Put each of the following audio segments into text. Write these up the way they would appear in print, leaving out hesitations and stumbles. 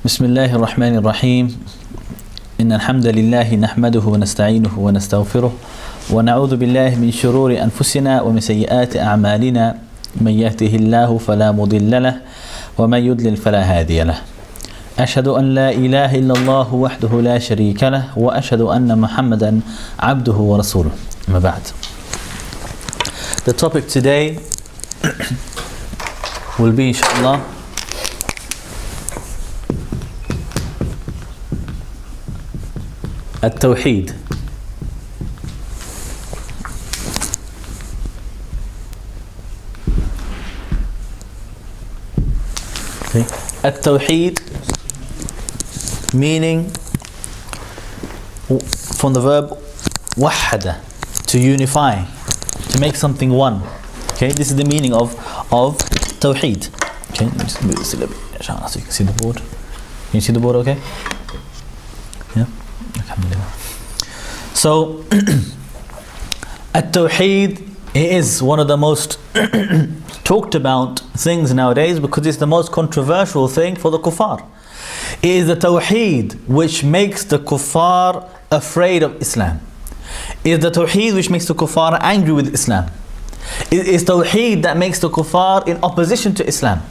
بسم الله الرحمن الرحيم إن الحمد لله نحمده ونستعينه ونستغفره ونعوذ بالله من شرور أنفسنا ومن سيئات أعمالنا من يهده الله فلا مضل له ومن يضلل فلا هادي له أشهد أن لا إله إلا الله وحده لا شريك له وأشهد أن محمدا عبده ورسوله أما بعد. The topic today will be inshallah Tauheed. Okay. Tauheed, meaning from the verb wahada, to unify, to make something one. Okay, this is the meaning of Tauheed. Okay, let me just move this a little bit, inshallah, so you can see the board. Can you see the board okay? Yeah? Alhamdulillah. So, Tauheed is one of the most talked about things nowadays because it's the most controversial thing for the kuffar. It is the Tauheed which makes the kuffar afraid of Islam. It is the Tauheed which makes the kuffar angry with Islam. It is Tauheed that makes the kuffar in opposition to Islam.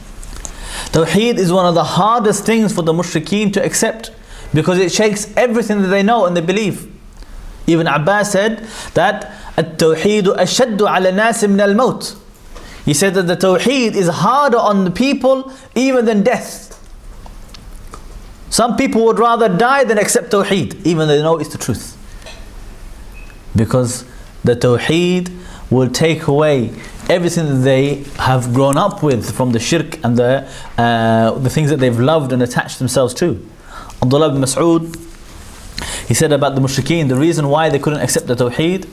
Tauheed is one of the hardest things for the mushrikeen to accept because it shakes everything that they know and they believe. Ibn Abbas said that التوحيد أشد على الناس من الموت. He said that the Tawheed is harder on the people even than death. Some people would rather die than accept Tawheed, even though they know it's the truth. Because the Tawheed will take away everything that they have grown up with from the shirk and the things that they've loved and attached themselves to. Abdullah ibn Mas'ud, he said about the mushrikeen, the reason why they couldn't accept the Tawheed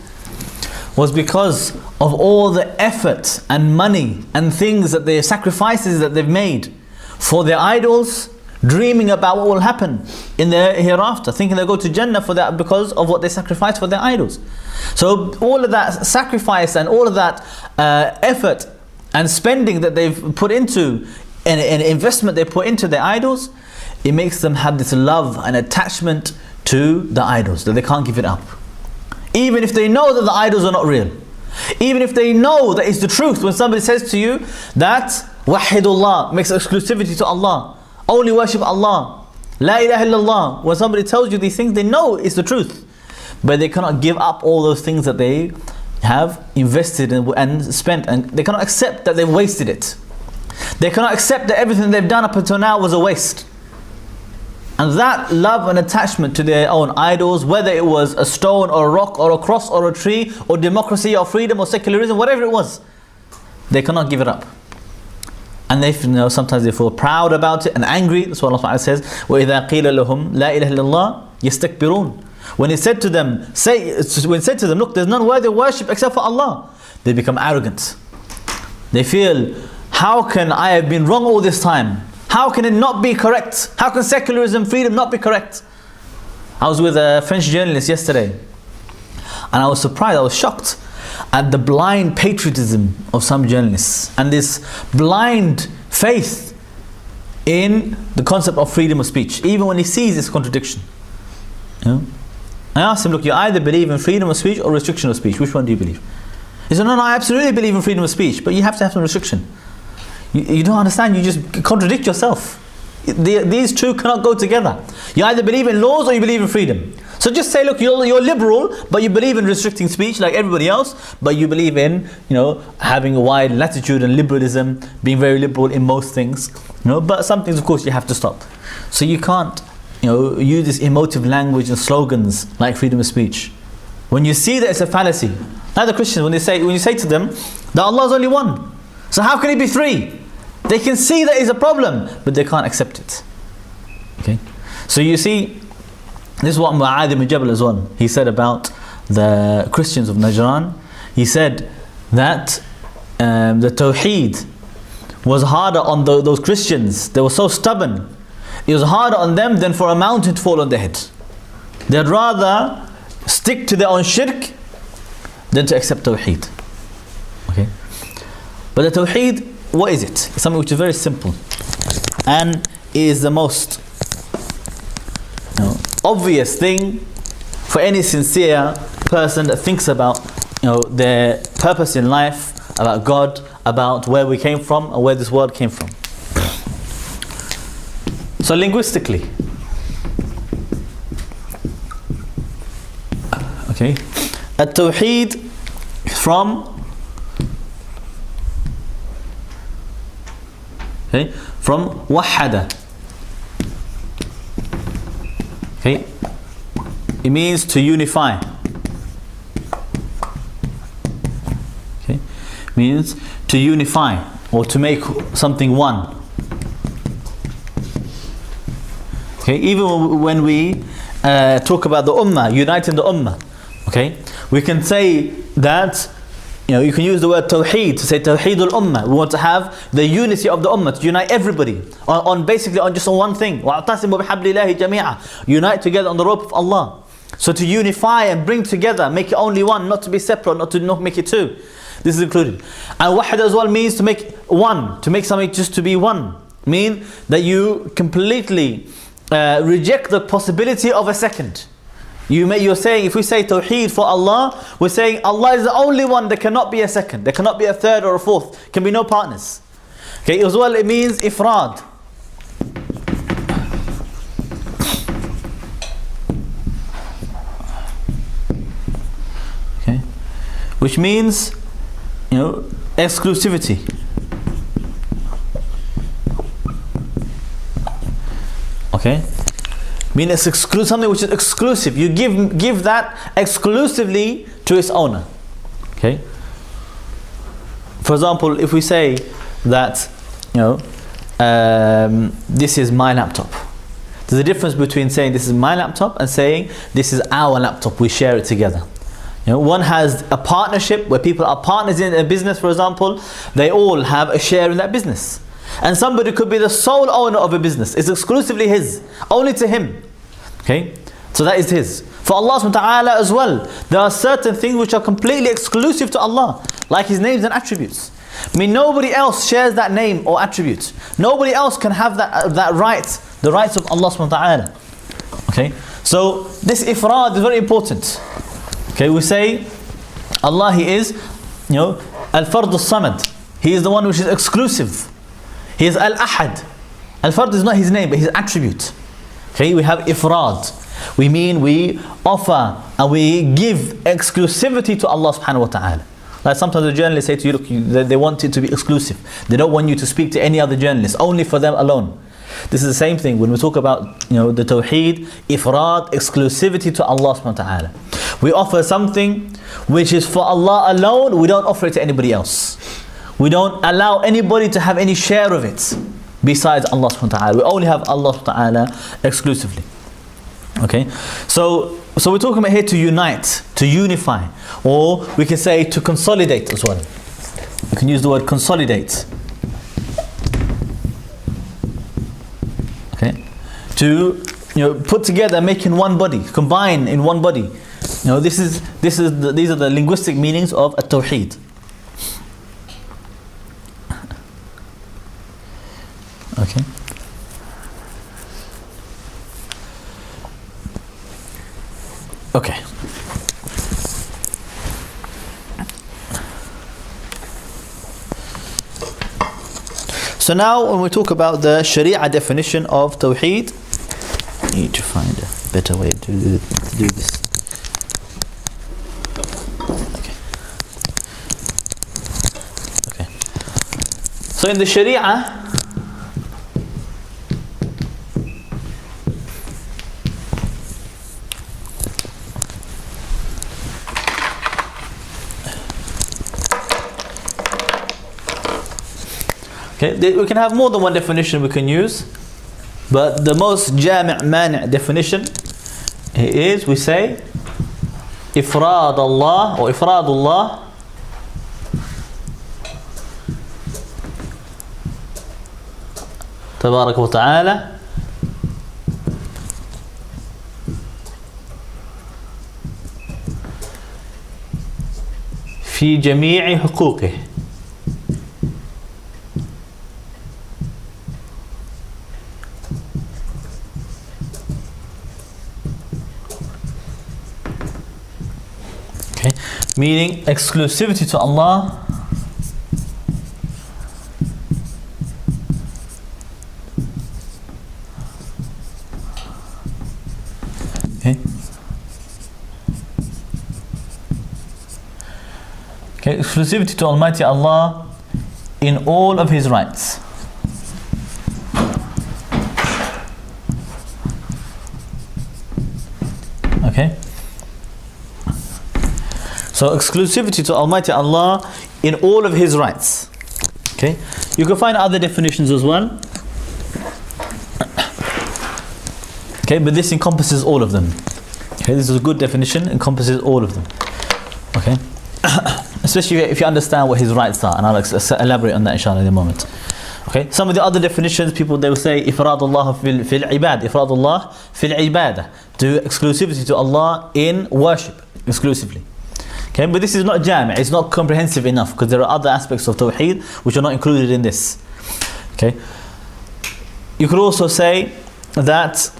was because of all the effort and money and things that they sacrifices that they've made for their idols, dreaming about what will happen in their hereafter, thinking they'll go to Jannah for that because of what they sacrificed for their idols. So all of that sacrifice and all of that effort and spending that they've put into an investment they put into their idols, it makes them have this love and attachment to the idols that they can't give it up. Even if they know that the idols are not real. Even if they know that it's the truth. When somebody says to you that Wahidullah makes exclusivity to Allah, only worship Allah, La ilaha illallah. When somebody tells you these things, they know it's the truth. But they cannot give up all those things that they have invested and spent, and they cannot accept that they've wasted it. They cannot accept that everything they've done up until now was a waste. And that love and attachment to their own idols, whether it was a stone or a rock or a cross or a tree or democracy or freedom or secularism, whatever it was, they cannot give it up. And they, sometimes they feel proud about it and angry. That's what Allah says, وَإِذَا قِيلَ لَهُمْ لَا إِلَهَ إِلَّا اللَّهِ يَسْتَكْبِرُونَ. When it said to them, look, there's none worthy of worship except for Allah, they become arrogant. They feel, how can I have been wrong all this time? How can it not be correct? How can secularism, freedom not be correct? I was with a French journalist yesterday, and I was surprised, I was shocked at the blind patriotism of some journalists and this blind faith in the concept of freedom of speech, even when he sees this contradiction. I asked him, look, you either believe in freedom of speech or restriction of speech. Which one do you believe? He said, no, I absolutely believe in freedom of speech, but you have to have some restriction. You don't understand, you just contradict yourself. These two cannot go together. You either believe in laws or you believe in freedom. So just say, look, you're liberal, but you believe in restricting speech like everybody else, but you believe in, having a wide latitude and liberalism, being very liberal in most things. But some things, of course, you have to stop. So you can't, use this emotive language and slogans like freedom of speech. When you see that it's a fallacy, like the Christians, when you say to them that Allah is only one, so how can He be three? They can see that it's a problem, but they can't accept it. Okay? So you see, this is what Mu'adh ibn Jabal as well, he said about the Christians of Najran. He said that the Tawheed was harder on those Christians. They were so stubborn. It was harder on them than for a mountain to fall on their head. They'd rather stick to their own shirk than to accept Tawheed. Okay? But the Tawheed, what is it? It's something which is very simple. and it is the most obvious thing for any sincere person that thinks about their purpose in life, about God, about where we came from and where this world came from. So linguistically, okay, at-Tauheed from wahada. Okay, it means to unify. Okay, means to unify or to make something one. Okay, even when we talk about the ummah, uniting the ummah, okay, we can say that, you can use the word Tauheed to say Tauheedul Ummah. We want to have the unity of the Ummah, to unite everybody on basically on just on one thing. وَاعْتَصِمُوا بِحَبْلِ اللَّهِ جَمِيعًا. Unite together on the rope of Allah. So to unify and bring together, make it only one, not to be separate, not make it two. This is included. And wahid as well means to make one, to make something just to be one. Mean that you completely reject the possibility of a second. You're saying, if we say Tawheed for Allah, we're saying Allah is the only one. There cannot be a second, there cannot be a third or a fourth, can be no partners. Okay, as well it means ifrad. Okay, which means exclusivity. Okay, mean it's something which is exclusive. You give that exclusively to its owner. Okay. For example, if we say that this is my laptop, there's a difference between saying this is my laptop and saying this is our laptop. We share it together. One has a partnership where people are partners in a business. For example, they all have a share in that business. And somebody could be the sole owner of a business. It's exclusively his, only to him. Okay, so that is his. For Allah subhanahu wa ta'ala as well, there are certain things which are completely exclusive to Allah, like His names and attributes. I mean, nobody else shares that name or attribute. Nobody else can have that right, the rights of Allah subhanahu wa ta'ala. Okay, so this ifrad is very important. Okay, we say Allah, He is, al-fard al-samad. He is the one which is exclusive. He is al-ahad. Al-fard is not His name, but His attribute. Okay, we have ifrad. We mean we offer and we give exclusivity to Allah subhanahu wa ta'ala. Like sometimes the journalists say to you, look, they want it to be exclusive. They don't want you to speak to any other journalist, only for them alone. This is the same thing when we talk about the Tawheed, ifrad, exclusivity to Allah subhanahu wa ta'ala. We offer something which is for Allah alone. We don't offer it to anybody else. We don't allow anybody to have any share of it besides Allah subhanahu wa ta'ala. We only have Allah subhanahu wa ta'ala exclusively. Okay, so we're talking about here to unite, to unify, or we can say to consolidate as well. We can use the word consolidate. Okay, to put together, make in one body, combine in one body. These are the linguistic meanings of at-Tawheed. Okay. Okay. So now when we talk about the Sharia definition of Tawheed, we need to find a better way to do this. Okay. Okay. So in the Sharia, okay, we can have more than one definition we can use, but the most jami' mani' definition is, we say ifrad Allah or ifradullah tabarak wa ta'ala fi jami'i huquqih. Okay, meaning exclusivity to Allah. Okay. Okay, exclusivity to Almighty Allah in all of His rights. Okay. So exclusivity to Almighty Allah in all of His rights. Okay. You can find other definitions as well. Okay, but this encompasses all of them. Okay, this is a good definition, encompasses all of them. Okay. Especially if you understand what His rights are, and I'll elaborate on that inshallah in a moment. Okay, some of the other definitions, people they will say ifradullah fil ibad, ifradullah fil ibadah, do exclusivity to Allah in worship exclusively. Okay, but this is not jami', it's not comprehensive enough, because there are other aspects of Tauheed which are not included in this. Okay, you could also say that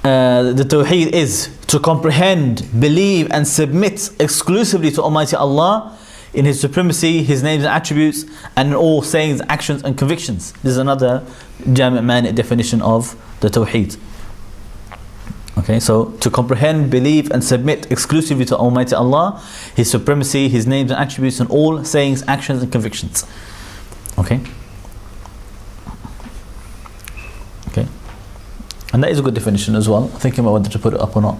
the Tauheed is to comprehend, believe and submit exclusively to Almighty Allah in His supremacy, His names and attributes, and in all sayings, actions and convictions. This is another jami' mani' definition of the Tauheed. Okay, so to comprehend, believe and submit exclusively to Almighty Allah, His supremacy, His names and attributes, and all sayings, actions and convictions. Okay. Okay. And that is a good definition as well. Thinking about whether to put it up or not.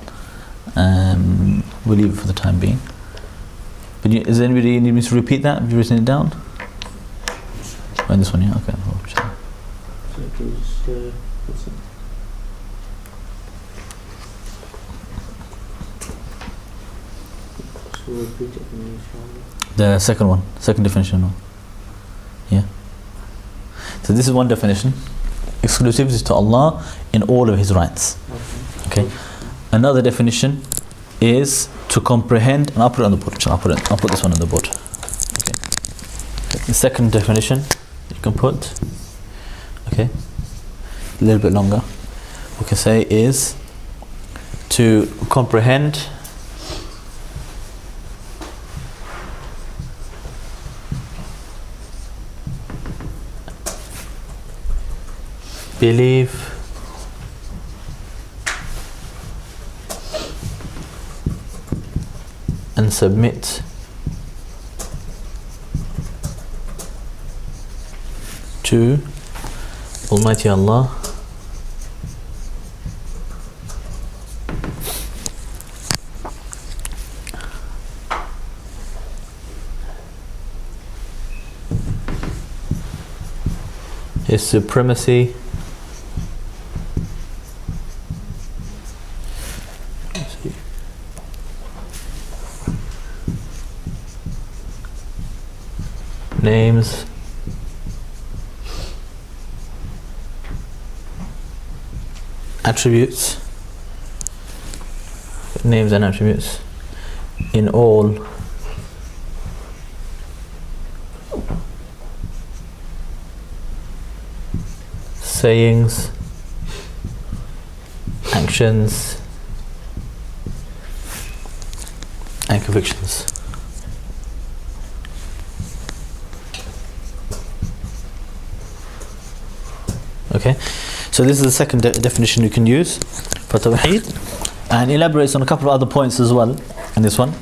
We'll leave it for the time being. But does anybody need me to repeat that? Have you written it down? Oh, this one, yeah. Okay. The second one, second definition. No? Yeah. So this is one definition: exclusivity to Allah in all of His rights. Okay. Another definition is to comprehend, and I'll put it on the board. I'll put this one on the board. Okay. The second definition you can put, okay, a little bit longer. We can say is to comprehend, believe, and submit to Almighty Allah His supremacy, names, attributes, names and attributes in all sayings, actions and convictions. Okay, so this is the second definition you can use for Tauheed, and elaborates on a couple of other points as well in this one.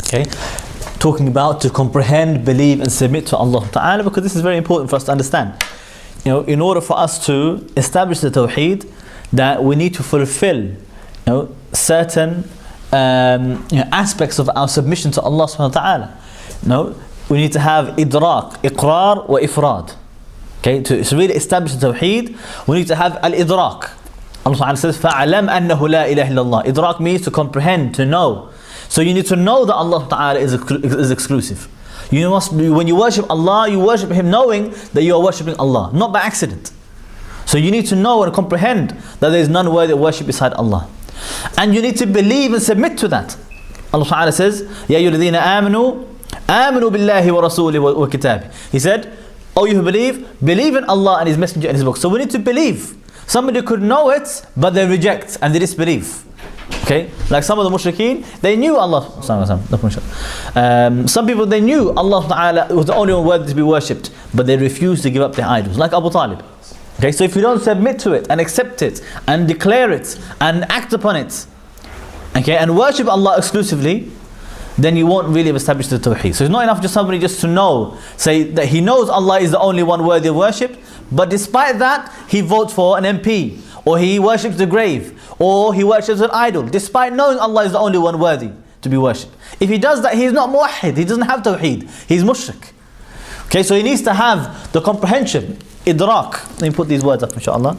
Okay, talking about to comprehend, believe and submit to Allah Ta'ala, because this is very important for us to understand. You know, in order for us to establish the Tauheed, that we need to fulfill, certain aspects of our submission to Allah Subhanahu wa Ta'ala. We need to have idrak, iqrar wa ifrad. Okay, to really establish the Tawheed, we need to have al-idrak. Allah Ta'ala says, فَعَلَمْ أَنَّهُ لَا إِلَهِ إِلَّا اللَّهِ. Idrak means to comprehend, to know. So you need to know that Allah Ta'ala is exclusive. You must be, when you worship Allah, you worship Him knowing that you are worshipping Allah, not by accident. So you need to know and comprehend that there is none worthy of worship beside Allah. And you need to believe and submit to that. Allah Ta'ala says, يَا أَيُّهَا الَّذِينَ آمَنُوا بِاللَّهِ وَرَسُولِهِ وَكِتَابِهِ. He said, oh, you who believe in Allah and His Messenger and His book. So we need to believe. Somebody could know it, but they reject and they disbelieve. Okay, like some of the mushrikeen, they knew Allah. Some people, they knew Allah Ta'ala was the only one worthy to be worshipped, but they refused to give up their idols, like Abu Talib. Okay, so if you don't submit to it and accept it and declare it and act upon it, okay, and worship Allah exclusively, then you won't really have established the Tauheed. So it's not enough just somebody just to know, say that he knows Allah is the only one worthy of worship, but despite that, he votes for an MP, or he worships the grave, or he worships an idol, despite knowing Allah is the only one worthy to be worshipped. If he does that, he is not muwahhid, he doesn't have Tauheed, he's mushrik. Okay, so he needs to have the comprehension, idrak. Let me put these words up, inshallah.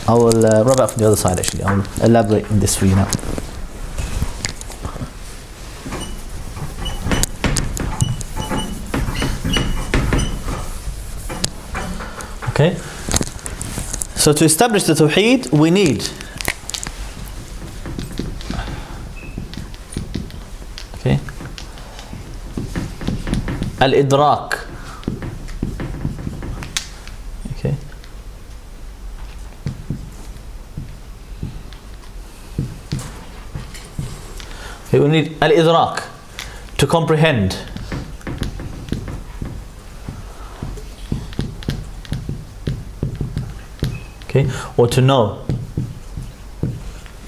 I will rub it from the other side actually, I will elaborate on this for you now. Okay, so to establish the Tauheed, we need al-idrak. Okay. Okay, we need al-idrak, to comprehend. Okay, or to know.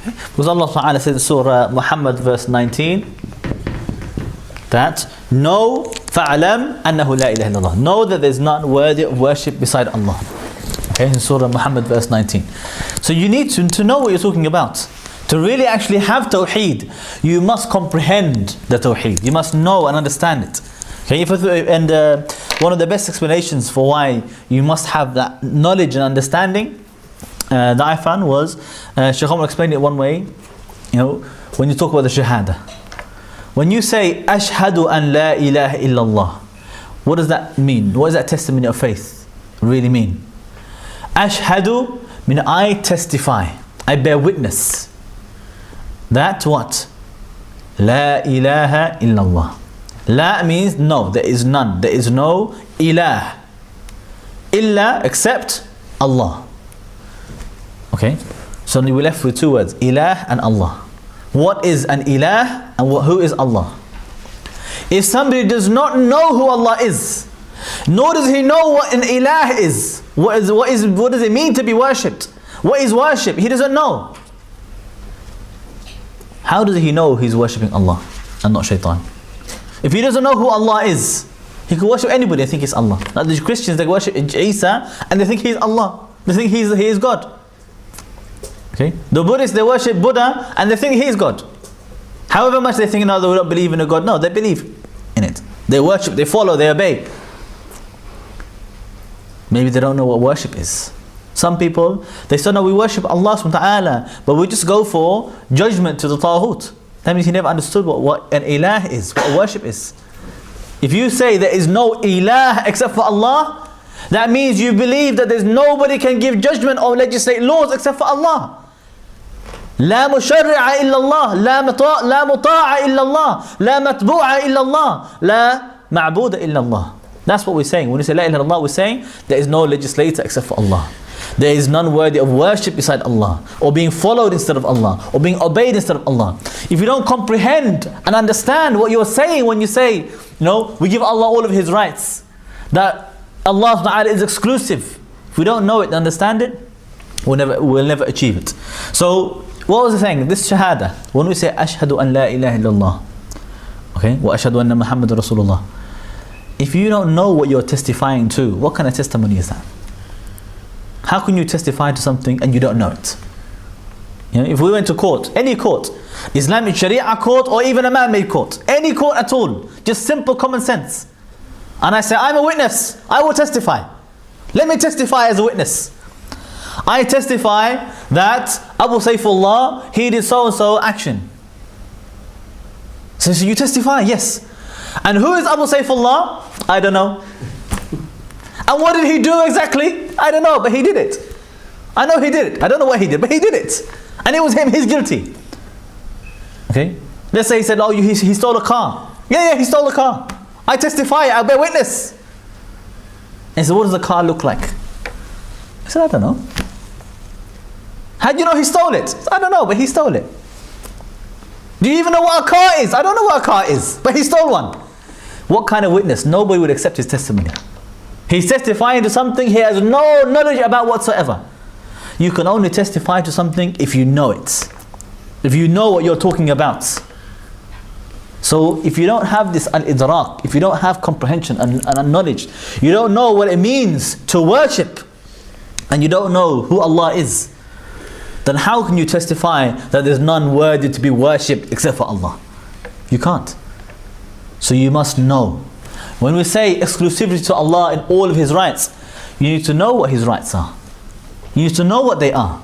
Because Allah Ta'ala says in Surah Muhammad verse 19 that know فَعْلَمْ أَنَّهُ لَا إِلَهَ إِلَّا اللَّهِ, know that there is none worthy of worship beside Allah. Okay, in Surah Muhammad verse 19. So you need to know what you're talking about. To really actually have Tawheed, you must comprehend the Tawheed. You must know and understand it. Okay, and one of the best explanations for why you must have that knowledge and understanding that I found was, Shaykh Omar explained it one way, you know, when you talk about the Shahada. When you say, Ashhadu an la ilaha illallah, what does that mean? What does that testimony of faith really mean? Ashhadu means I testify, I bear witness. That what? La ilaha illallah. La means no, there is none. There is no ilah. Illa, except Allah. Okay? So we're left with two words, ilah and Allah. What is an ilah and who is Allah? If somebody does not know who Allah is, nor does he know what an ilah is, what does it mean to be worshipped? What is worship? He doesn't know. How does he know he's worshipping Allah and not shaitan? If he doesn't know who Allah is, he can worship anybody and think he's Allah. Like the Christians, they worship Isa and they think he's Allah. They think he is God. Okay? The Buddhists, they worship Buddha and they think he is God. However much they think, no, they don't believe in a God. No, they believe in it. They worship, they follow, they obey. Maybe they don't know what worship is. Some people, they say, no, we worship Allah subhanahu wa ta'ala, but we just go for judgment to the Tauheed. That means he never understood what an ilah is, what worship is. If you say there is no ilah except for Allah, that means you believe that there's nobody can give judgment or legislate laws except for Allah. لا مشرع إلا الله, لا مطاع إلا الله, لا متبوع إلا الله, لا معبود إلا الله. That's what we're saying. When we say La ilaha illallah, we're saying there is no legislator except for Allah. There is none worthy of worship beside Allah, or being followed instead of Allah, or being obeyed instead of Allah. If you don't comprehend and understand what you're saying when you say, we give Allah all of His rights, that Allah Ta'ala is exclusive. If we don't know it and understand it, we'll never achieve it. So, what was the saying? This shahada, when we say Ashhadu an la ilaha illallah, okay, wa ashhadu anna Muhammad Rasulullah, if you don't know what you're testifying to, what kind of testimony is that? How can you testify to something and you don't know it? If we went to court, any court, Islamic Sharia court or even a man-made court, any court at all, just simple common sense, and I say, I'm a witness, I will testify. Let me testify as a witness. I testify that Abu Saifullah, he did so and so action. So you testify? Yes. And who is Abu Saifullah? I don't know. And what did he do exactly? I don't know, but he did it. I know he did it. I don't know what he did, but he did it. And it was him, he's guilty. Okay? Let's say he said, he stole a car. Yeah, he stole a car. I testify, I bear witness. And so what does the car look like? I said, I don't know. How do you know he stole it? I don't know, but he stole it. Do you even know what a car is? I don't know what a car is, but he stole one. What kind of witness? Nobody would accept his testimony. He's testifying to something he has no knowledge about whatsoever. You can only testify to something if you know it. If you know what you're talking about. So if you don't have this al-idrak, if you don't have comprehension and knowledge, you don't know what it means to worship, and you don't know who Allah is, then how can you testify that there's none worthy to be worshipped except for Allah? You can't. So you must know. When we say exclusivity to Allah in all of His rights, you need to know what His rights are. You need to know what they are.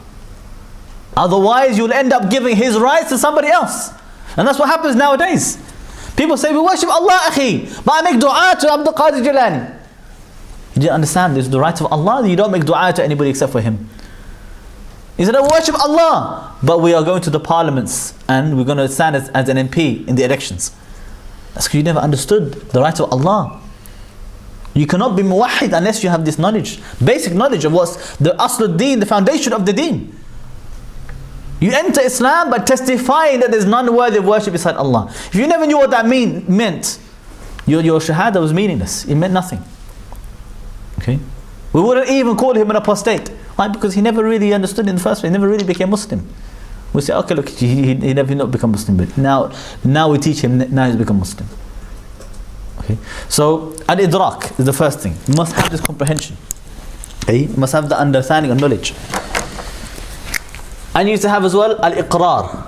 Otherwise you'll end up giving His rights to somebody else. And that's what happens nowadays. People say, we worship Allah, akhi, but I make dua to Abdul Qadir Jilani. You didn't understand, there's the right of Allah, you don't make dua to anybody except for Him. He said, I worship Allah, but we are going to the parliaments and we're going to stand as an MP in the elections. That's because you never understood the right of Allah. You cannot be muwahhid unless you have this knowledge, basic knowledge of what's the asl al-deen, the foundation of the deen. You enter Islam by testifying that there's none worthy of worship beside Allah. If you never knew what that meant, your shahada was meaningless. It meant nothing. Okay? We wouldn't even call him an apostate. Why? Because he never really understood in the first place. He never really became Muslim. We say, okay, look, he never not become Muslim, but now we teach him, now he's become Muslim. Okay? So, al-idrak is the first thing. You must have this comprehension. Okay? You must have the understanding and knowledge. And you need to have as well al-iqrar.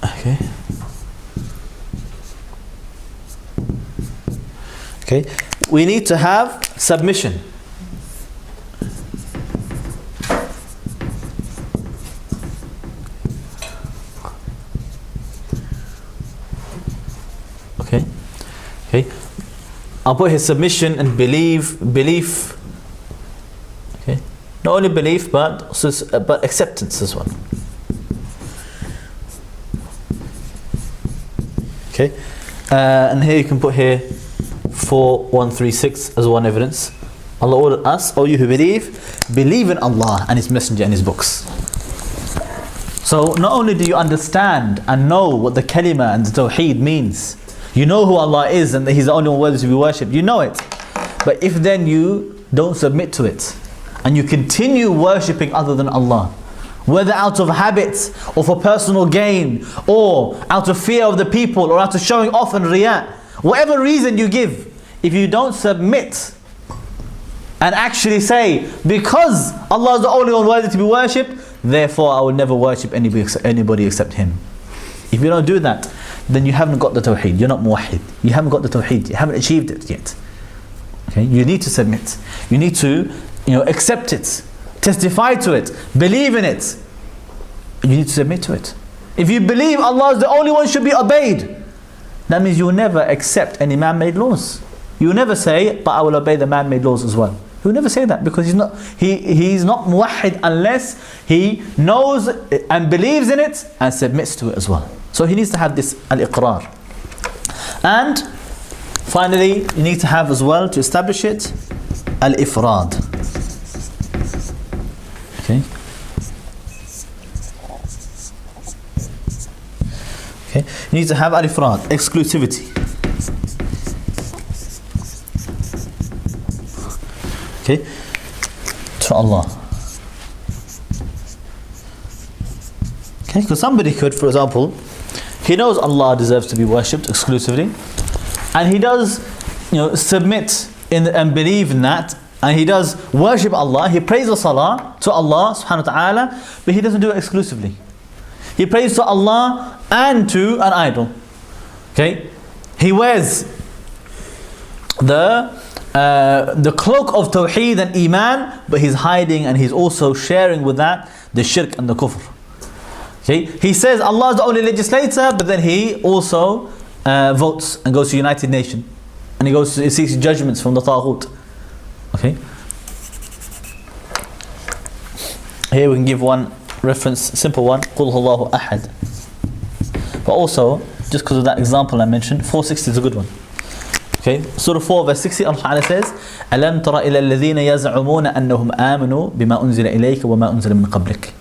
Okay. Okay. We need to have submission. Okay. Okay. I'll put his submission and belief. Okay. Not only belief, but acceptance as well. Okay. And here you can put here 4136 as one evidence. Allah ordered us, O you who believe in Allah and His Messenger and His books. So not only do you understand and know what the kalima and the Tauheed means, you know who Allah is and that He's the only one worthy to be worshipped, you know it. But if then you don't submit to it and you continue worshipping other than Allah, whether out of habit or for personal gain or out of fear of the people or out of showing off and riyah, whatever reason you give, if you don't submit and actually say, because Allah is the only one worthy to be worshipped, therefore I will never worship anybody except Him. If you don't do that, then you haven't got the Tauheed. You're not muwahhid. You haven't got the Tauheed. You haven't achieved it yet. Okay? You need to submit. You need to, accept it, testify to it, believe in it. You need to submit to it. If you believe Allah is the only one should be obeyed, that means you will never accept any man-made laws. You will never say, but I will obey the man-made laws as well. He will never say that, because he's not muwahhid unless he knows and believes in it and submits to it as well. So he needs to have this al-iqrar. And finally, you need to have as well, to establish it, al-ifrad. Okay. Okay. You need to have al-ifrad, exclusivity. Okay, to Allah. Okay, because somebody could, for example, he knows Allah deserves to be worshipped exclusively, and he does, submit and believe in that, and he does worship Allah. He prays the salah to Allah subhanahu wa ta'ala, but he doesn't do it exclusively. He prays to Allah and to an idol. Okay, he wears the cloak of Tauheed and Iman, but he's hiding and he's also sharing with that the shirk and the kufr. Okay? He says Allah is the only legislator, but then he also votes and goes to United Nations, and he seeks judgments from the Tauheed. Okay? Here we can give one reference, simple one, Qul Huwallahu Ahad. But also, just because of that example I mentioned, 460 is a good one. Okay, Surah 4 verse 60, Allah Ta'ala says, أَلَمْ تَرَ إِلَى الَّذِينَ يَزْعُمُونَ أَنَّهُمْ آمَنُوا بِمَا أُنزِلَ إِلَيْكَ وَمَا أُنزِلَ مِنْ قَبْلِكَ.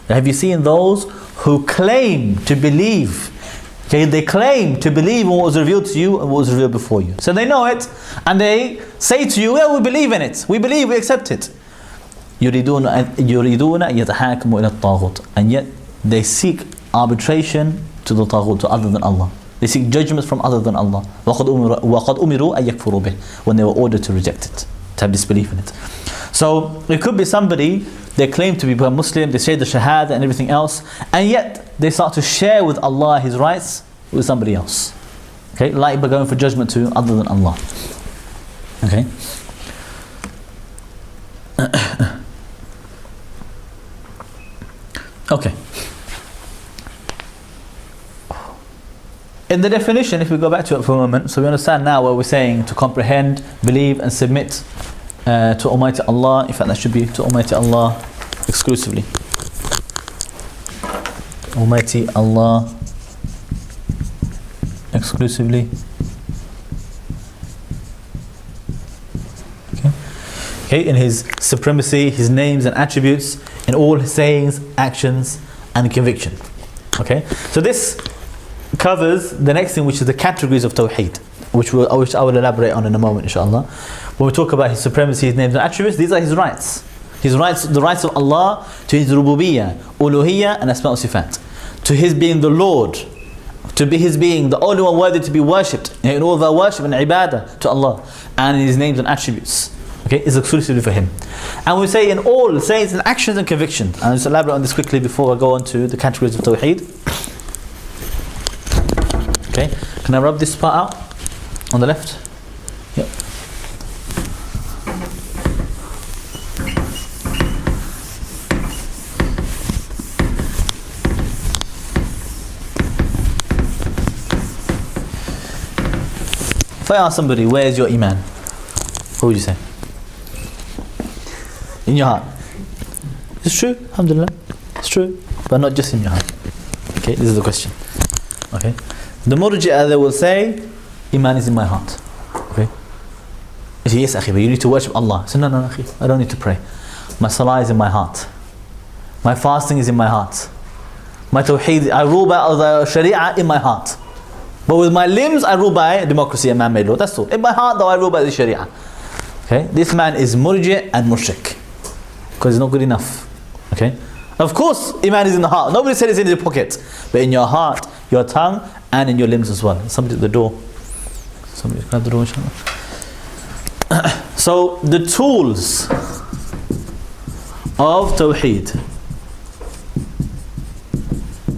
Have you seen those who claim to believe? Okay, they claim to believe in what was revealed to you and what was revealed before you. So they know it and they say to you, well, we believe in it. We believe, we accept it. يُرِيدُونَ أَن يَتَحَاكَمُوا إِلَى الطَّاغُوتِ. And yet they seek arbitration to the Taghut, to other than Allah. They seek judgments from other than Allah. وَقَدْ أُمِرُوا أَن يَكْفُرُوا بِهِ. When they were ordered to reject it, to have disbelief in it. So it could be somebody, they claim to be a Muslim, they say the Shahada and everything else, and yet they start to share with Allah His rights with somebody else. Okay, like by going for judgment to other than Allah. Okay. Okay. In the definition, if we go back to it for a moment, so we understand now what we're saying: to comprehend, believe and submit to Almighty Allah. In fact, that should be to Almighty Allah exclusively. Almighty Allah exclusively. Okay, in His supremacy, His names and attributes, in all His sayings, actions and conviction. Okay, so this covers the next thing, which is the categories of Tauheed, which I will elaborate on in a moment, inshallah. When we talk about His supremacy, His names and attributes, these are His rights. His rights, the rights of Allah to His rububiyyah, uluhiyyah and asma' sifat. To His being the Lord, to be His being the only one worthy to be worshipped in all of our worship and ibadah to Allah, and in His names and attributes. Okay, is exclusively for Him. And we say in all sayings and actions and conviction. And I'll just elaborate on this quickly before I go on to the categories of Tawheed. Okay, can I rub this part out on the left? Yep. If I ask somebody, where is your Iman? What would you say? In your heart. It's true, alhamdulillah. It's true, but not just in your heart. Okay, this is the question. Okay, the Murji'ah, they will say, Iman is in my heart. Okay, you say, yes, akhi, but you need to worship Allah. I say, no, akhi, I don't need to pray. My salah is in my heart. My fasting is in my heart. My Tawheed, I rule by the Sharia in my heart. But with my limbs, I rule by democracy and man-made law. That's all. In my heart, though, I rule by the Sharia. Okay, this man is Murji' and Mushrik, because it's not good enough. Okay, of course, Iman is in the heart. Nobody said it's in your pocket, but in your heart, your tongue, and in your limbs as well. Somebody at the door. Somebody grab the door, inshallah. So the tools of Tawheed.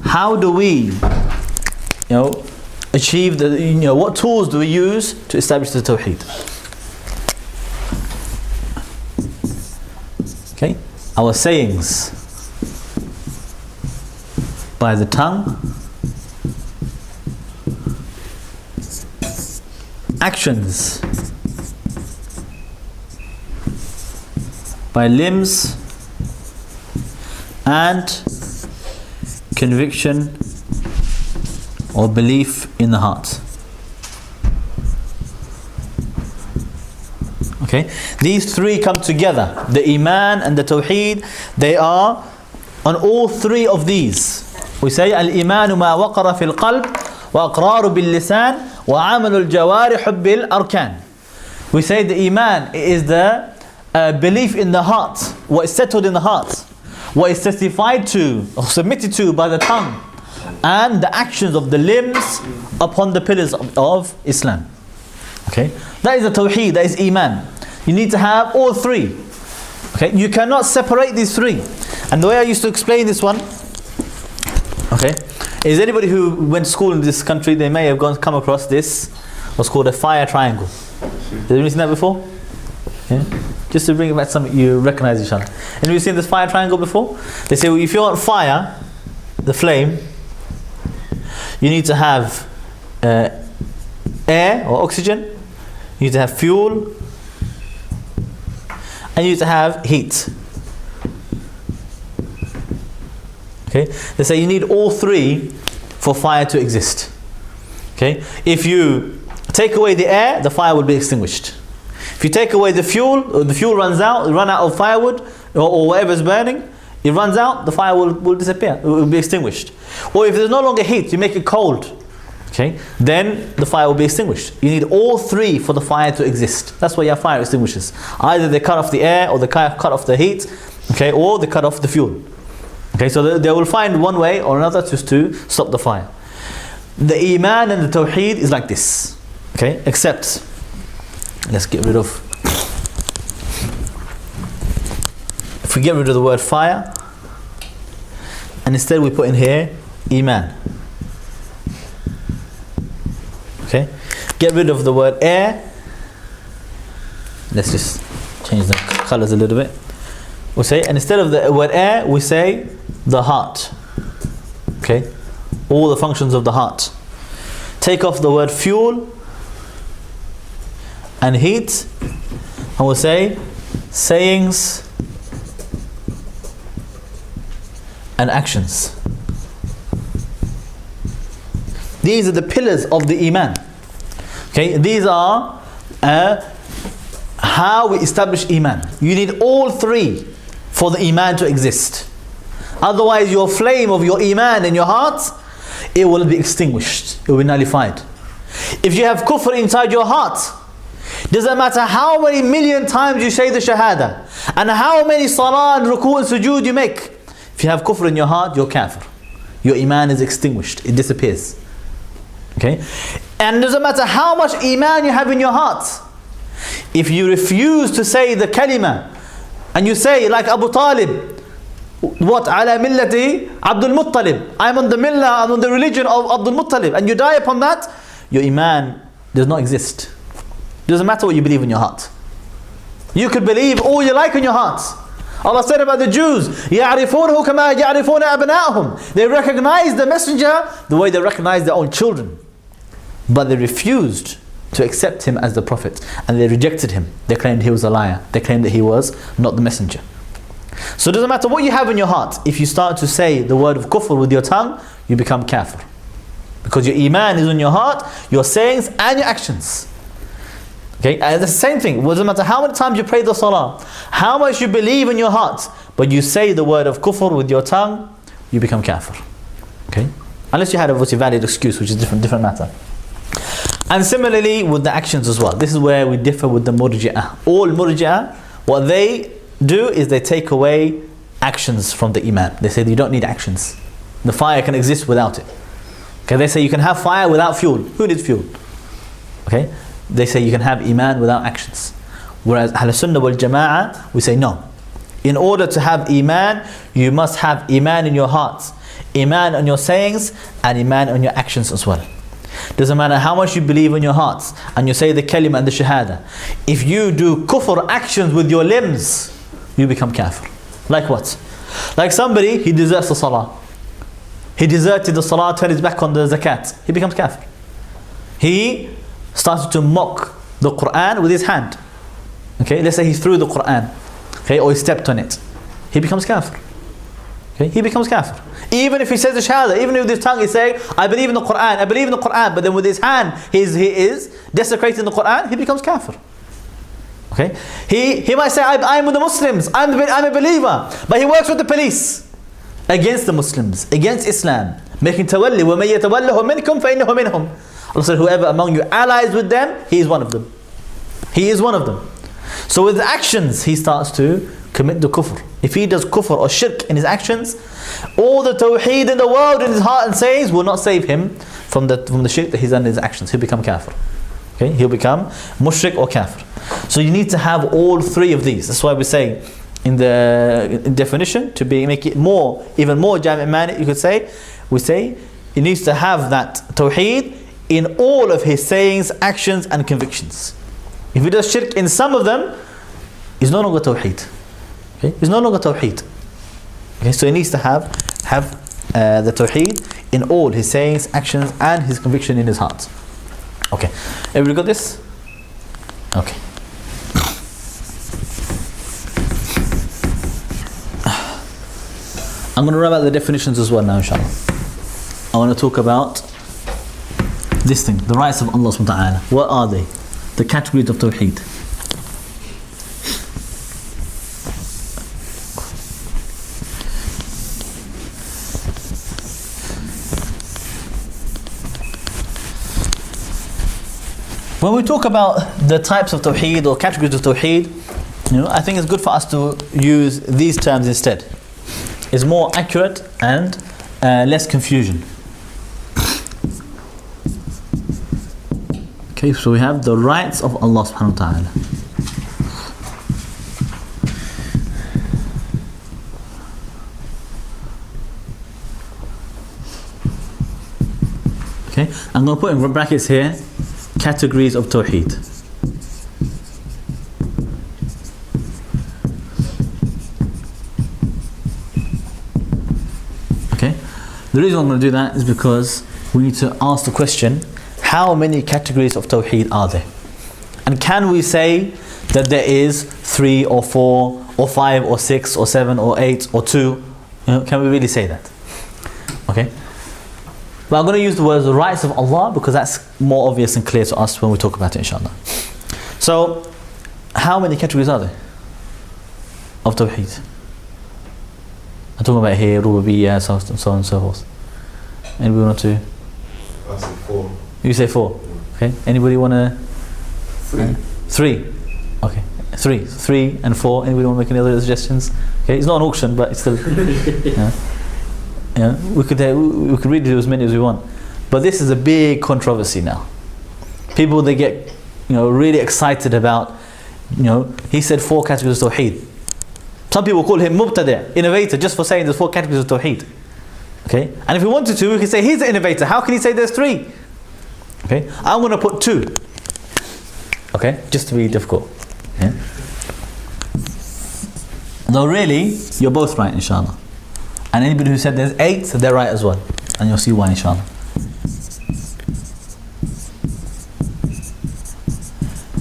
How do we, achieve the, what tools do we use to establish the Tawheed? Okay, our sayings by the tongue, actions by limbs, and conviction or belief in the heart. Okay, these three come together. The Iman and the Tawheed, they are on all three of these. We say Al-Imanu ma waqara fil qalb wa aqraru bil lisan wa amalu al-jawarih bil arkan. We say the Iman is the belief in the heart, what is settled in the heart, what is testified to or submitted to by the tongue, and the actions of the limbs upon the pillars of Islam. Okay, that is the Tawheed, that is Iman. You need to have all three. Okay, you cannot separate these three. And the way I used to explain this one, okay, is anybody who went to school in this country, they may have come across this, what's called a fire triangle. Have you seen that before? Yeah? Just to bring it back something you recognize, inshallah. Have you seen this fire triangle before? They say, well, if you want fire, the flame, you need to have air or oxygen, you need to have fuel, and you need to have heat. Okay, they say you need all three for fire to exist. Okay, if you take away the air, the fire will be extinguished. If you take away the fuel, or the fuel runs out, run out of firewood, or whatever is burning, it runs out, the fire will disappear, it will be extinguished. Or if there's no longer heat, you make it cold, okay, then the fire will be extinguished. You need all three for the fire to exist. That's why you have fire extinguishers. Either they cut off the air, or they cut off the heat, okay, or they cut off the fuel. Okay, so they will find one way or another just to stop the fire. The Iman and the Tauheed is like this, okay, except, let's get rid of, if we get rid of the word fire, and instead we put in here Iman. Okay, get rid of the word air. Let's just change the colors a little bit. We'll say, and instead of the word air, we say the heart. Okay, all the functions of the heart. Take off the word fuel and heat, and we'll say sayings and actions. These are the pillars of the Iman. Okay, these are how we establish Iman. You need all three for the Iman to exist. Otherwise, your flame of your Iman in your heart, it will be extinguished. It will be nullified. If you have kufr inside your heart, doesn't matter how many million times you say the shahada and how many salah and ruku and sujood you make, if you have kufr in your heart, you're kafir. Your Iman is extinguished. It disappears. Okay? And it doesn't matter how much Iman you have in your heart, if you refuse to say the kalima, and you say like Abu Talib, what? Ala millati Abdul Muttalib. I'm on the millah, I'm on the religion of Abdul Muttalib, and you die upon that, your Iman does not exist. It doesn't matter what you believe in your heart. You could believe all you like in your heart. Allah said about the Jews, يَعْرِفُونَهُ كَمَا يَعْرِفُونَ أَبْنَاءَهُم. They recognized the messenger the way they recognized their own children. But they refused to accept him as the prophet, and they rejected him. They claimed he was a liar. They claimed that he was not the messenger. So it doesn't matter what you have in your heart. If you start to say the word of kufr with your tongue, you become kafir. Because your Iman is in your heart, your sayings and your actions. Okay, and the same thing. It doesn't matter how many times you pray the salah, how much you believe in your heart, but you say the word of kufr with your tongue, you become kafir. Okay, unless you had a valid excuse, which is different matter. And similarly with the actions as well. This is where we differ with the Murji'ah. All Murji'ah, what they do is they take away actions from the Iman. They say you don't need actions. The fire can exist without it. Okay, they say you can have fire without fuel. Who needs fuel? Okay, they say you can have Iman without actions. Whereas Ahl Sunnah wal Jama'ah, we say no. In order to have Iman, you must have Iman in your heart, Iman on your sayings, and Iman on your actions as well. Doesn't matter how much you believe in your hearts and you say the kalima and the shahada. If you do kufr actions with your limbs, you become kafir. Like what? Like somebody, he deserts the salah. He deserted the salah, turned his back on the zakat. He becomes kafir. He started to mock the Quran with his hand. Okay, let's say he threw the Quran. Okay, or he stepped on it. He becomes kafir. Okay, he becomes kafir. Even if he says the shahada, even if with his tongue he's saying, I believe in the Quran, I believe in the Quran, but then with his hand he is desecrating the Quran, he becomes kafir. Okay, he might say, I'm with the Muslims, I'm a believer, but he works with the police against the Muslims, against Islam, making tawalli, وَمَن يَتَوَلَّهُ مِنْكُمْ فَإِنَّهُ مِنْهُمْ. Allah said, whoever among you allies with them, he is one of them. He is one of them. So with the actions, he starts to commit the kufr. If he does kufr or shirk in his actions, all the tawheed in the world in his heart and sayings will not save him from the shirk that he's done in his actions. He'll become kafir. Okay, he'll become mushrik or kafir. So you need to have all three of these. That's why we say in the definition to make it more, even more jami' mani, you could say, we say he needs to have that tawheed in all of his sayings, actions and convictions. If he does shirk in some of them, he's no longer tawheed. Okay? He's no longer tawheed. Okay? So he needs to have the tawheed in all his sayings, actions and his conviction in his heart. Okay, everybody got this? Okay. I'm going to run out the definitions as well now, inshallah. I want to talk about this thing, the rights of Allah subhanahu wa ta'ala. What are they? The categories of Tauheed. When we talk about the types of Tauheed or categories of Tauheed, I think it's good for us to use these terms instead. It's more accurate and less confusion. Okay, so we have the rights of Allah subhanahu wa ta'ala. Okay, I'm going to put in brackets here categories of Tauheed. Okay, the reason I'm going to do that is because we need to ask the question, how many categories of Tauheed are there? And can we say that there is 3 or 4 or 5 or 6 or 7 or 8 or 2? Can we really say that? Okay. But I'm going to use the words the rights of Allah because that's more obvious and clear to us when we talk about it, inshallah. So, how many categories are there of Tawheed? I'm talking about here, Rububiyyah, so on and so forth. Anybody want to? I say 4. You say 4? Okay. Anybody want to? 3. 3. Okay. 3 and 4. Anybody want to make any other suggestions? Okay. It's not an auction, but it's still. We could really do as many as we want, but this is a big controversy now. People, they get really excited about he said 4 categories of Tawheed. Some people call him Mubtadi', innovator, just for saying there's 4 categories of Tawheed. Okay, and if we wanted to, we could say he's the innovator. How can he say there's 3? Okay, I'm going to put 2. Okay, just to be difficult. Yeah. Though really, you're both right, inshallah. And anybody who said there's 8, they're right as well. And you'll see why, inshallah.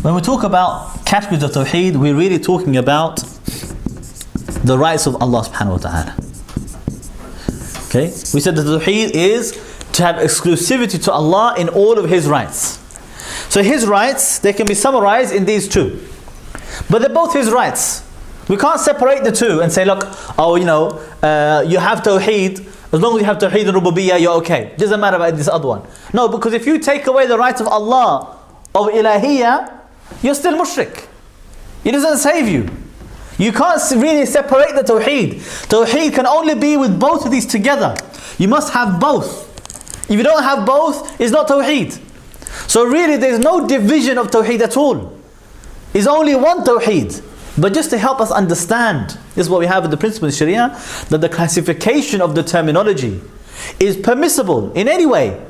When we talk about categories of Tawheed, we're really talking about the rights of Allah subhanahu wa ta'ala. Okay? We said that Tawheed is to have exclusivity to Allah in all of His rights. So His rights, they can be summarized in these 2. But they're both His rights. We can't separate the 2 and say, look, you have Tawheed, as long as you have Tawheed and Rububiyyah, you're okay. It doesn't matter about this other one. No, because if you take away the rights of Allah, of Ilahiyya, you're still mushrik. It doesn't save you. You can't really separate the Tawheed. Tawheed can only be with both of these together. You must have both. If you don't have both, it's not Tawheed. So really there's no division of Tawheed at all. It's only one Tawheed. But just to help us understand, this is what we have in the principle in Sharia, that the classification of the terminology is permissible in any way,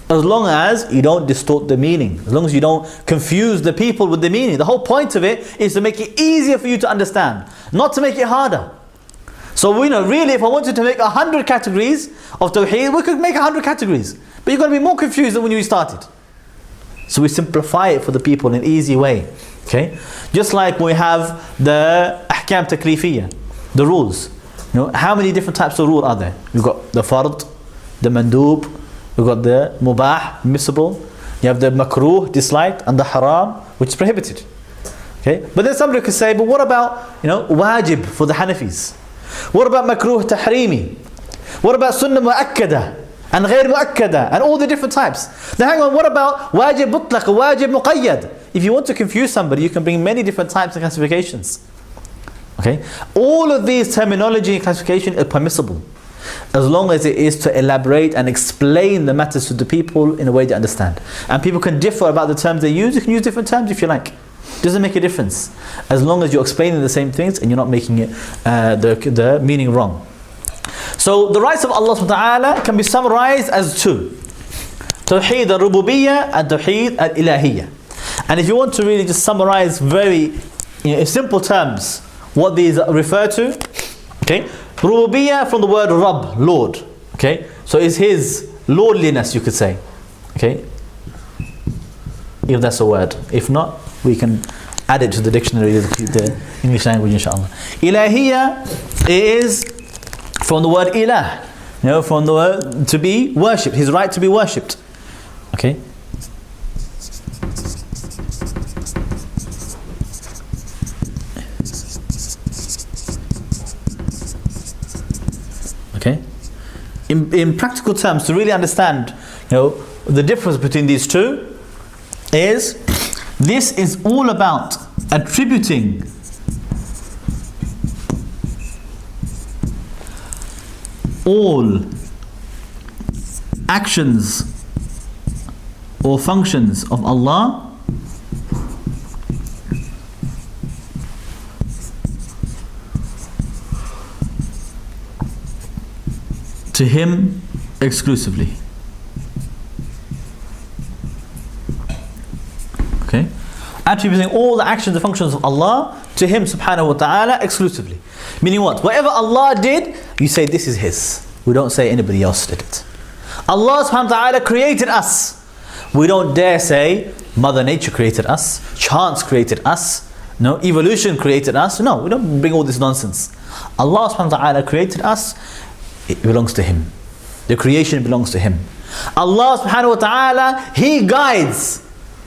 as long as you don't distort the meaning, as long as you don't confuse the people with the meaning. The whole point of it is to make it easier for you to understand, not to make it harder. So really, if I wanted to make 100 categories of Tawheed, we could make 100 categories. But you're going to be more confused than when you started. So we simplify it for the people in an easy way. Okay, just like we have the ahkam taklifiyya, the rules. How many different types of rule are there? We've got the fard, the mandub, we've got the mubah, permissible. You have the makruh, disliked, and the haram, which is prohibited. Okay, but then somebody could say, but what about wajib for the Hanafis? What about makruh tahrimi? What about sunnah mu'akkada and ghayr mu'akkada and all the different types? Now hang on, what about wajib mutlaq, wajib muqayyad? If you want to confuse somebody, you can bring many different types of classifications. Okay? All of these terminology and classification are permissible, as long as it is to elaborate and explain the matters to the people in a way they understand. And people can differ about the terms they use. You can use different terms if you like. Doesn't make a difference, as long as you're explaining the same things and you're not making it the meaning wrong. So the rights of Allah subhanahu wa ta'ala can be summarized as 2: Tawheed al-Rububiyyah and Tawheed al-Ilahiyyah. And if you want to really just summarize very in simple terms what these refer to, okay, Rububiyyah from the word Rabb, Lord. Okay, so it's His lordliness, you could say. Okay, if that's a word. If not, we can add it to the dictionary of the English language, inshallah. Ilahiyyah is from the word ilah, from the word to be worshipped, His right to be worshipped. Okay, in practical terms, to really understand, the difference between these two, is this is all about attributing all actions or functions of Allah to Him exclusively. Okay? Attributing all the actions and functions of Allah to Him subhanahu wa ta'ala exclusively. Meaning what? Whatever Allah did, you say this is His. We don't say anybody else did it. Allah subhanahu wa ta'ala created us. We don't dare say Mother Nature created us, chance created us, no, evolution created us. No, we don't bring all this nonsense. Allah subhanahu wa ta'ala created us. It belongs to Him. The creation belongs to Him. Allah subhanahu wa ta'ala, He guides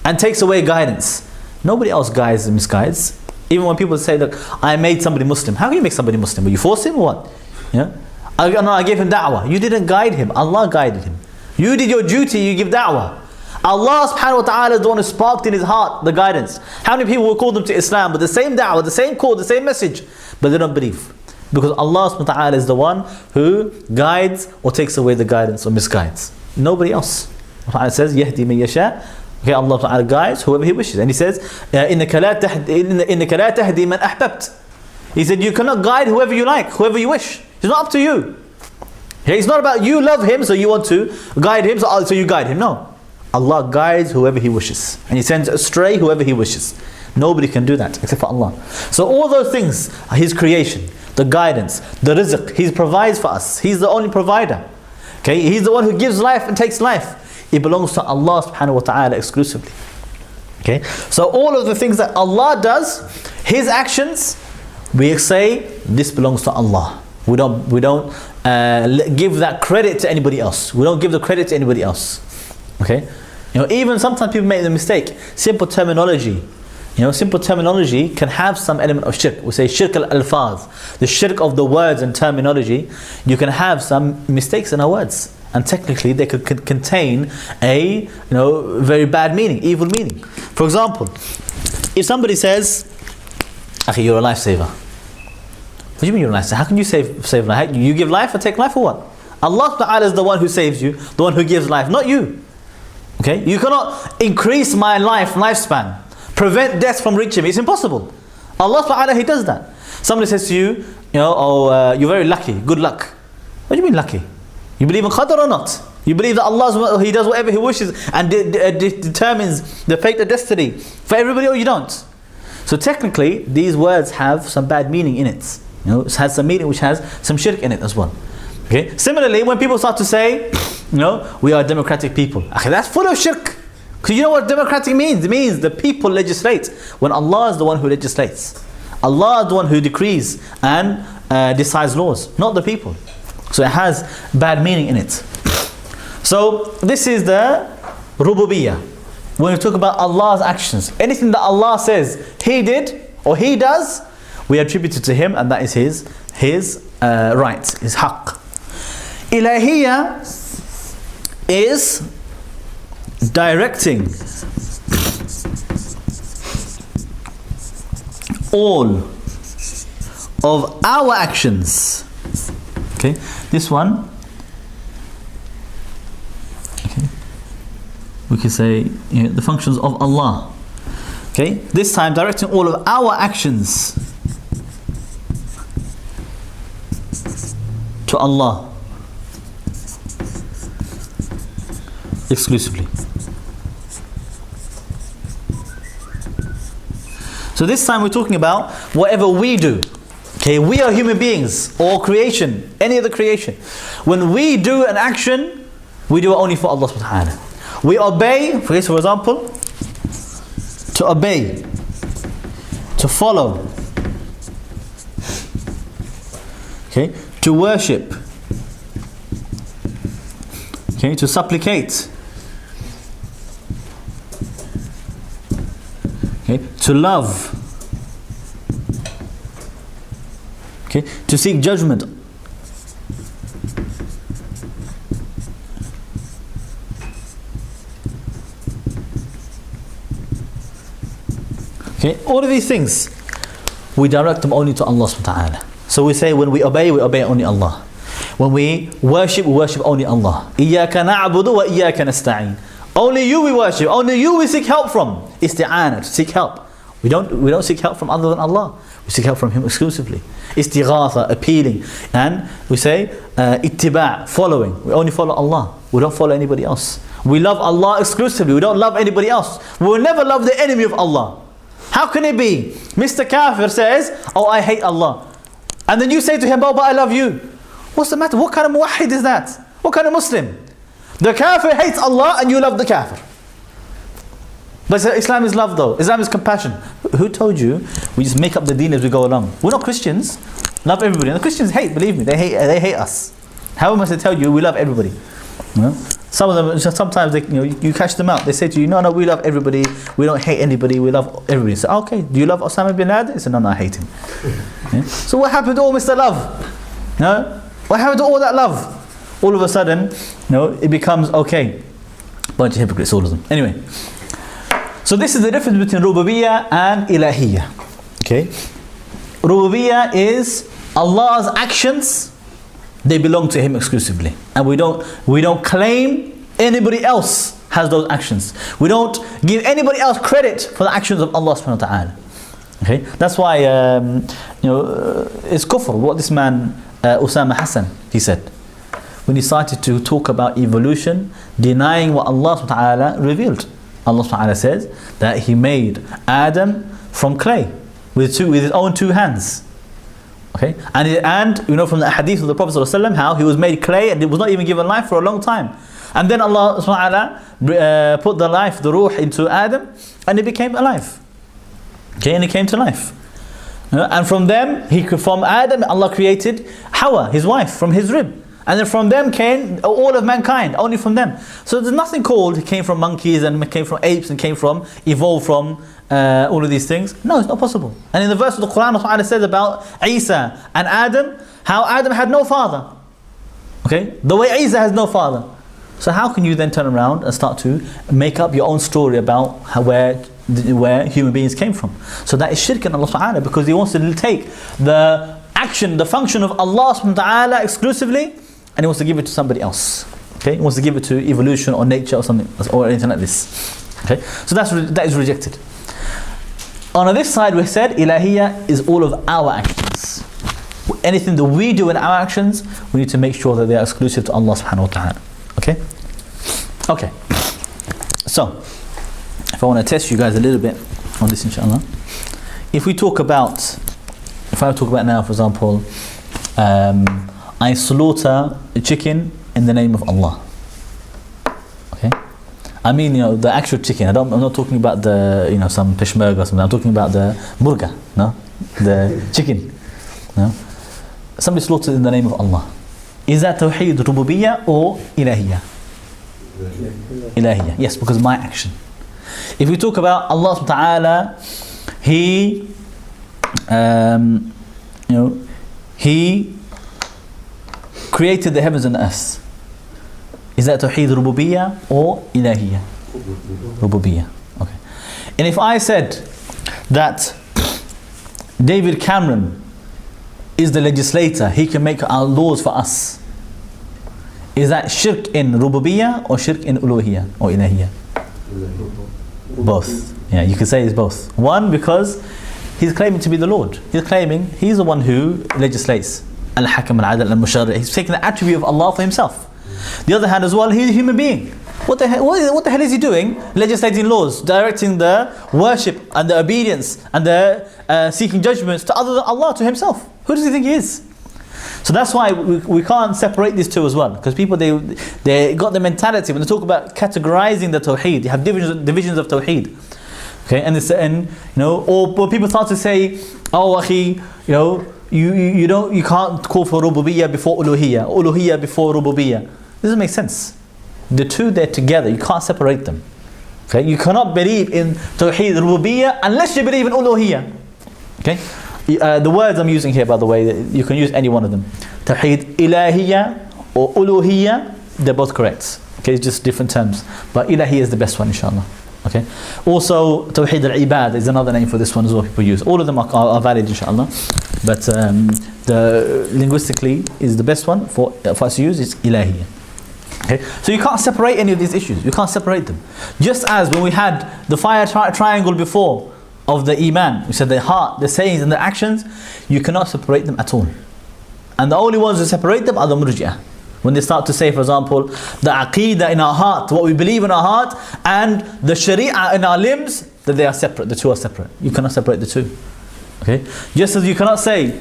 and takes away guidance. Nobody else guides and misguides. Even when people say, look, I made somebody Muslim. How can you make somebody Muslim? Will you force him or what? Yeah? I gave him da'wah. You didn't guide him. Allah guided him. You did your duty, you give da'wah. Allah subhanahu wa ta'ala is the one who sparked in his heart the guidance. How many people will call them to Islam with the same da'wah, the same call, the same message, but they don't believe? Because Allah subhanahu wa ta'ala is the one who guides or takes away the guidance or misguides. Nobody else. Allah says, Yahdi man yasha. Okay, Allah subhanahu wa ta'ala guides whoever He wishes. And He says, إِنَّكَ لَا تَهْدِي مَنْ أَحْبَبْتَ. He said, you cannot guide whoever you like, whoever you wish. It's not up to you. Okay, it's not about you love Him, so you want to guide Him, so you guide Him. No. Allah guides whoever He wishes. And He sends astray whoever He wishes. Nobody can do that except for Allah. So all those things are His creation. The guidance, the rizq, He provides for us. He's the only provider. Okay, He's the one who gives life and takes life. It belongs to Allah subhanahu wa ta'ala exclusively. Okay, so all of the things that Allah does, His actions, we say this belongs to Allah. We don't give that credit to anybody else. We don't give the credit to anybody else. Okay, even sometimes people make the mistake. Simple terminology. Simple terminology can have some element of shirk. We say shirk al-alfaz, the shirk of the words and terminology. You can have some mistakes in our words, and technically they could contain a very bad meaning, evil meaning. For example, if somebody says, "Akhi, you're a lifesaver." What do you mean you're a lifesaver? How can you save life? You give life or take life or what? Allah Ta'ala is the one who saves you, the one who gives life, not you. Okay, you cannot increase my lifespan. Prevent death from reaching me. It's impossible. Allah Ta'ala, He does that. Somebody says to you, you're very lucky, good luck. What do you mean lucky? You believe in qadr or not? You believe that Allah, He does whatever He wishes and determines the fate of destiny for everybody, or you don't? So technically, these words have some bad meaning in it. It has some meaning which has some shirk in it as well. Okay. Similarly, when people start to say, we are democratic people, that's full of shirk. Because you know what democratic means? It means the people legislate, when Allah is the one who legislates. Allah is the one who decrees and decides laws, not the people. So it has bad meaning in it. So this is the rububiyyah. When we talk about Allah's actions, anything that Allah says He did or He does, we attribute it to Him, and that is His right, His haqq. Ilahiyya is directing all of our actions. Okay, this one, okay, we can say the functions of Allah. Okay, this time directing all of our actions to Allah exclusively. So this time we're talking about whatever we do. Okay, we are human beings or creation, any other creation. When we do an action, we do it only for Allah subhanahu wa ta'ala. We obey, for example, to obey, to follow, okay, to worship, okay, to supplicate, okay, to love, okay, to seek judgment, Okay, all of these things, we direct them only to Allah subhanahu wa ta'ala. So we say when we obey only Allah. When we worship only Allah. إِيَّاكَ نَعْبُدُ وَإِيَّاكَ نَسْتَعِينَ. Only you we worship, only you we seek help from. Isti'ana, to seek help. We don't seek help from other than Allah. We seek help from Him exclusively. Istighatha, appealing. And we say ittiba', following. We only follow Allah. We don't follow anybody else. We love Allah exclusively. We don't love anybody else. We will never love the enemy of Allah. How can it be? Mr. Kafir says, oh, I hate Allah. And then you say to him, oh, but I love you. What's the matter? What kind of muwahhid is that? What kind of Muslim? The Kafir hates Allah and you love the Kafir. But Islam is love though. Islam is compassion. Who told you we just make up the deen as we go along? We're not Christians. Love everybody. And the Christians hate, believe me, they hate us. How must they tell you we love everybody? You know? Some of them, sometimes they, you catch them out. They say to you, no, we love everybody. We don't hate anybody. We love everybody. So okay, do you love Osama bin Laden? He said, no, I hate him. Yeah? So what happened to all Mr. Love? No? What happened to all that love? All of a sudden, it becomes okay. Bunch of hypocrites, all of them. Anyway. So this is the difference between Rububiyyah and Ilahiyyah. Okay? Rububiyyah is Allah's actions, they belong to Him exclusively. And we don't claim anybody else has those actions. We don't give anybody else credit for the actions of Allah subhanahu wa ta'ala. Okay? That's why it's kufr. What this man Usama Hassan, he said, when he started to talk about evolution, denying what Allah subhanahu wa ta'ala revealed. Allah subhanahu wa ta'ala says that He made Adam from clay with his own two hands. Okay? And from the hadith of the Prophet ﷺ, how he was made clay and it was not even given life for a long time. And then Allah subhanahu wa ta'ala put the life, the ruh into Adam and it became alive. Okay, and it came to life. And from Adam, Allah created Hawa, his wife, from his rib. And then from them came all of mankind, only from them. So there's nothing called, it came from monkeys and it came from apes and evolved from all of these things. No, it's not possible. And in the verse of the Quran, Allah says about Isa and Adam, how Adam had no father. Okay? The way Isa has no father. So how can you then turn around and start to make up your own story about where human beings came from? So that is shirk in Allah subhanahu wa ta'ala, because He wants to take the action, the function of Allah subhanahu wa ta'ala exclusively, and He wants to give it to somebody else. Okay? He wants to give it to evolution or nature or something, or anything like this. Okay? So that is rejected. On this side we said Ilahiyyah is all of our actions. Anything that we do in our actions, we need to make sure that they are exclusive to Allah subhanahu wa ta'ala. Okay? Okay. So, if I want to test you guys a little bit on this inshallah. If I talk about now, for example, I slaughter a chicken in the name of Allah. Okay? I mean, the actual chicken. I'm not talking about the, some peshmerga or something. I'm talking about the murga, no? The chicken. No? Somebody slaughtered in the name of Allah. Is that Tauheed Rububiyyah or Ilahiyyah? Ilahiyyah. Yes, because my action. If we talk about Allah subhanahu wa ta'ala, He created the heavens and the earth. Is that Tauheed Rububiyyah or Ilahiyyah? Rububiyyah. Okay. And if I said that David Cameron is the legislator, he can make our laws for us, is that shirk in Rububiyyah or shirk in Uluhiyyah or Ilahiyyah? Both. Yeah, you can say it's both. One, because he's claiming to be the Lord. He's claiming he's the one who legislates. Al-Hakam al-Adl al-Mushari'. He's taking the attribute of Allah for himself. The other hand as well, he's a human being. What the hell is he doing? Legislating laws, directing the worship and the obedience and the seeking judgments to other than Allah, to himself. Who does he think he is? So that's why we can't separate these two as well, because people they got the mentality when they talk about categorizing the Tauheed, they have divisions of Tauheed. Okay, and or people start to say, oh akhi, you can't call for Rububiyyah before Uluhiyyah, Uluhiyyah before Rububiyyah. This doesn't make sense. The two, they're together, you can't separate them. Okay, you cannot believe in Tauheed Rububiyyah unless you believe in Uluhiyyah. Okay, the words I'm using here, by the way, you can use any one of them. Tauheed Ilahiyyah or Uluhiyyah, they're both correct. Okay, it's just different terms. But Ilahiyyah is the best one, inshallah. Okay. Also, Tauheed al-Ibad is another name for this one as well. People use. All of them are valid, inshallah. But the linguistically is the best one for us to use. It's Ilahiyya. Okay. So you can't separate any of these issues. You can't separate them. Just as when we had the fire triangle before of the Iman, we said the heart, the sayings, and the actions. You cannot separate them at all. And the only ones who separate them are the Murji'ah. When they start to say, for example, the Aqeedah in our heart, what we believe in our heart, and the Sharia in our limbs, that they are separate. The two are separate. You cannot separate the two. Okay? Just as you cannot say,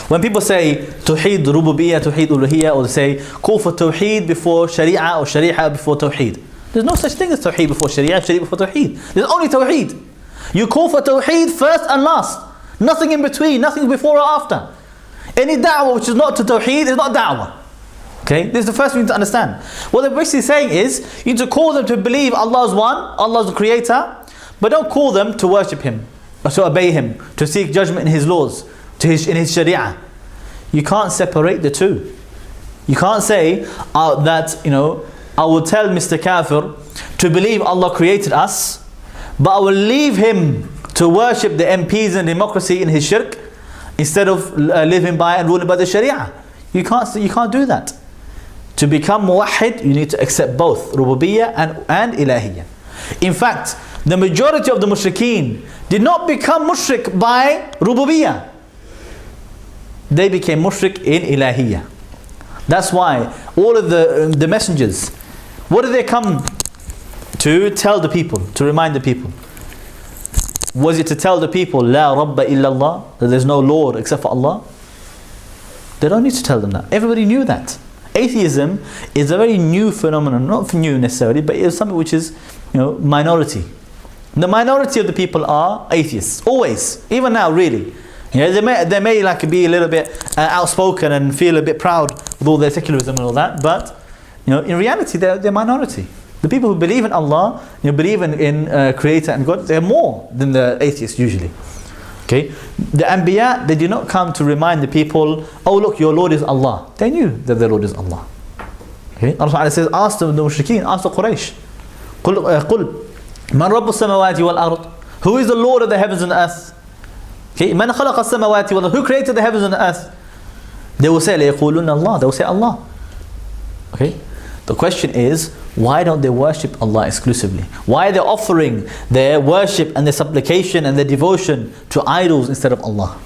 when people say Tauheed Rububiyyah, Tauheed Uluhiyyah, or they say call for Tauheed before Sharia or Sharia before Tauheed. There's no such thing as Tauheed before Sharia, Sharia before Tauheed. There's only Tauheed. You call for Tauheed first and last. Nothing in between, nothing before or after. Any da'wah which is not to Tauheed is not da'wah. Okay, this is the first thing to understand. What they're basically saying is, you need to call them to believe Allah is one, Allah is the creator, but don't call them to worship Him, or to obey Him, to seek judgment in His laws, in His Sharia. You can't separate the two. You can't say that, I will tell Mr. Kafir to believe Allah created us, but I will leave him to worship the MPs and democracy in his shirk, instead of living by and ruling by the Sharia. You can't do that. To become muwahhid, you need to accept both rububiyyah and ilahiyya. In fact, the majority of the mushrikeen did not become mushrik by rububiyyah. They became mushrik in ilahiyya. That's why all of the messengers, what did they come to tell the people, to remind the people? Was it to tell the people, La Rabba illallah, that there's no Lord except for Allah? They don't need to tell them that. Everybody knew that. Atheism is a very new phenomenon, not new necessarily, but it's something which is, minority. The minority of the people are atheists, always, even now, really. They may be a little bit outspoken and feel a bit proud with all their secularism and all that, but in reality, they're minority. The people who believe in Allah, believe in Creator and God, they're more than the atheists usually. Okay, the Anbiya, they did not come to remind the people, oh look, your Lord is Allah. They knew that their Lord is Allah. Okay, Allah says, ask the mushrikeen, ask the Quraysh, قُلْ مَنْ رَبُّ السَّمَوَاتِ وَالْأَرْضِ, who is the Lord of the heavens and the earth? Okay, مَنْ خَلَقَ السَّمَوَاتِ وَالْأَرْضِ, who created the heavens and the earth? They will say, لَيَقُولُنَّ Allah, they will say Allah. Okay, the question is, why don't they worship Allah exclusively? Why are they offering their worship and their supplication and their devotion to idols instead of Allah?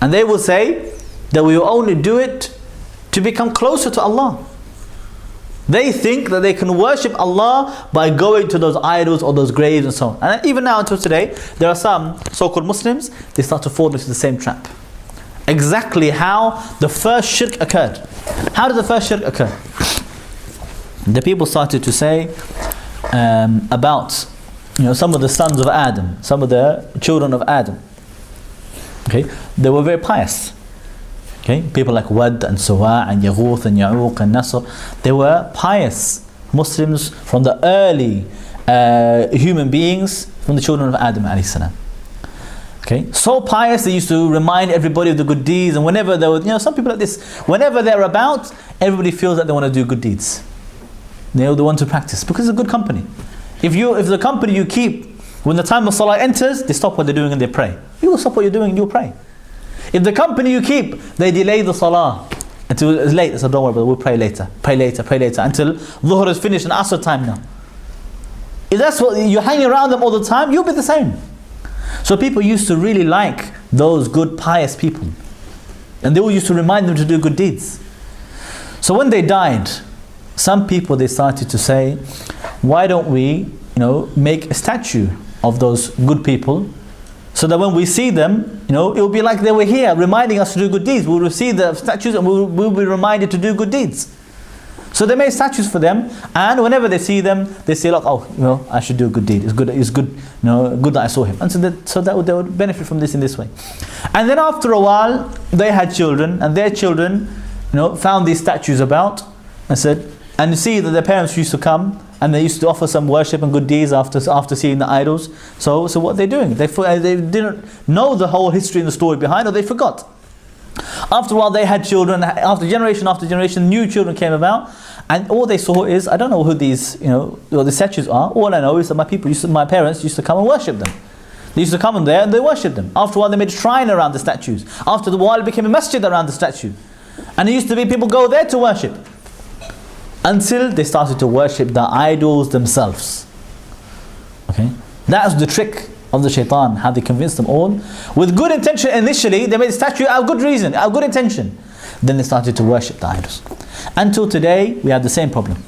And they will say that we will only do it to become closer to Allah. They think that they can worship Allah by going to those idols or those graves and so on. And even now until today, there are some so-called Muslims, they start to fall into the same trap. Exactly how the first shirk occurred. How did the first shirk occur? The people started to say about some of the sons of Adam, some of the children of Adam. Okay, they were very pious. Okay, people like Wad and Suwa and Yaghuth and Ya'uq and Nasr, they were pious Muslims from the early human beings, from the children of Adam alayhi salam. Okay, so pious they used to remind everybody of the good deeds, and whenever there were, some people like this, whenever they're about, everybody feels that they want to do good deeds. They want to practice because it's a good company. If the company you keep, when the time of Salah enters, they stop what they're doing and they pray. You will stop what you're doing and you'll pray. If the company you keep, they delay the Salah until it's late, they say, don't worry, but we'll pray later, until Dhuhr is finished and Asr time now. If that's what you're hanging around them all the time, you'll be the same. So people used to really like those good pious people, and they all used to remind them to do good deeds. So when they died, some people, they started to say, why don't we make a statue of those good people, so that when we see them, it will be like they were here reminding us to do good deeds. We'll see the statues and we'll be reminded to do good deeds. So they made statues for them, and whenever they see them, they say, look, I should do a good deed. It's good, good that I saw him. And so they would benefit from this in this way. And then after a while, they had children, and their children, found these statues about, and said, and you see that their parents used to come and they used to offer some worship and good deeds after seeing the idols. So what they're doing, they didn't know the whole history and the story behind, or they forgot. After a while they had children, after generation, new children came about, And all they saw is, I don't know who these, what the statues are. All I know is that my parents used to come and worship them. They used to come in there and they worshipped them. After a while they made a shrine around the statues. After a while it became a masjid around the statue. And it used to be people go there to worship. Until they started to worship the idols themselves. Okay? That was the trick of the shaitan, how they convinced them all. With good intention initially, they made a statue out of good reason, out of good intention. Then they started to worship the idols. Until today, we have the same problem.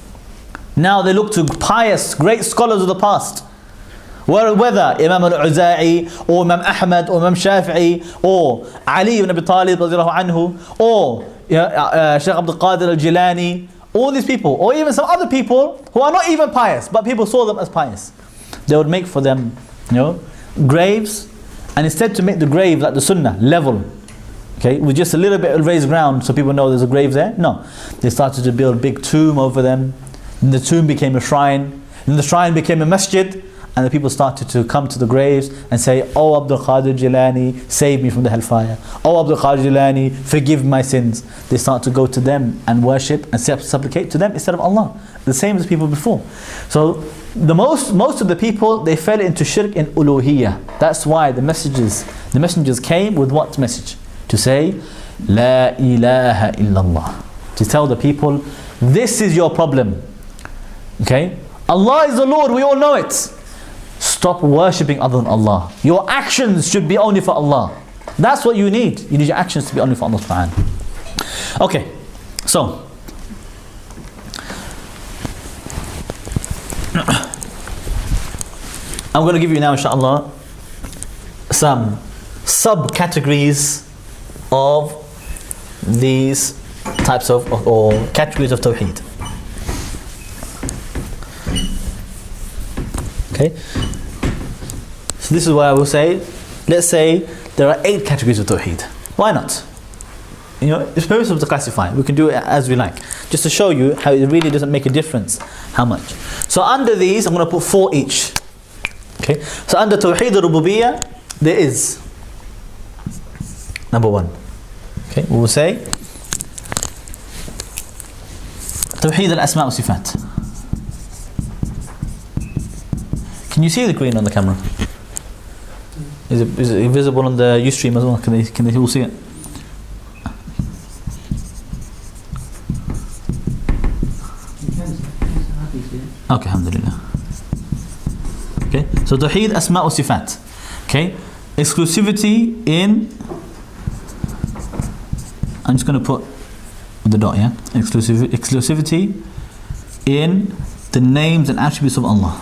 Now they look to pious, great scholars of the past. Whether Imam al-Uza'i, or Imam Ahmad, or Imam Shafi'i, or Ali ibn Abi Talib anhu, or Shaykh Abdul Qadir al-Jilani, all these people, or even some other people who are not even pious, but people saw them as pious. They would make for them, graves, and instead to make the grave like the sunnah, level, okay, with just a little bit of raised ground so people know there's a grave there. No, they started to build a big tomb over them. Then the tomb became a shrine. Then the shrine became a masjid. And the people started to come to the graves and say, "Oh Abdul Qadir Jilani, save me from the hellfire. Oh Abdul Qadir Jilani, forgive my sins." They start to go to them and worship and supplicate to them instead of Allah. The same as people before. So the most of the people, they fell into shirk in uluhiyyah. That's why the messengers came with what message? To say, La ilaha illallah. To tell the people, this is your problem. Okay? Allah is the Lord, we all know it. Stop worshipping other than Allah. Your actions should be only for Allah. That's what you need. You need your actions to be only for Allah subhanahu. Okay, so I'm going to give you now, inshallah, some subcategories of these types of or categories of Tauheed. Okay, so this is what I will say. Let's say there are 8 categories of Tauheed. Why not? It's permissible to classify. We can do it as we like. Just to show you how it really doesn't make a difference how much. So under these, I'm going to put 4 each. Okay, so under Tauheed al-Rububiyyah, there is number 1. Okay, we will say Tauheed al-Asma' wa Sifat. Can you see the green on the camera? Is it visible on the Ustream as well? Can they all see it? Okay, alhamdulillah. Okay, so Tauheed Asma' wa Sifat. Okay, exclusivity in, I'm just going to put the dot, yeah? Exclusivity in the names and attributes of Allah.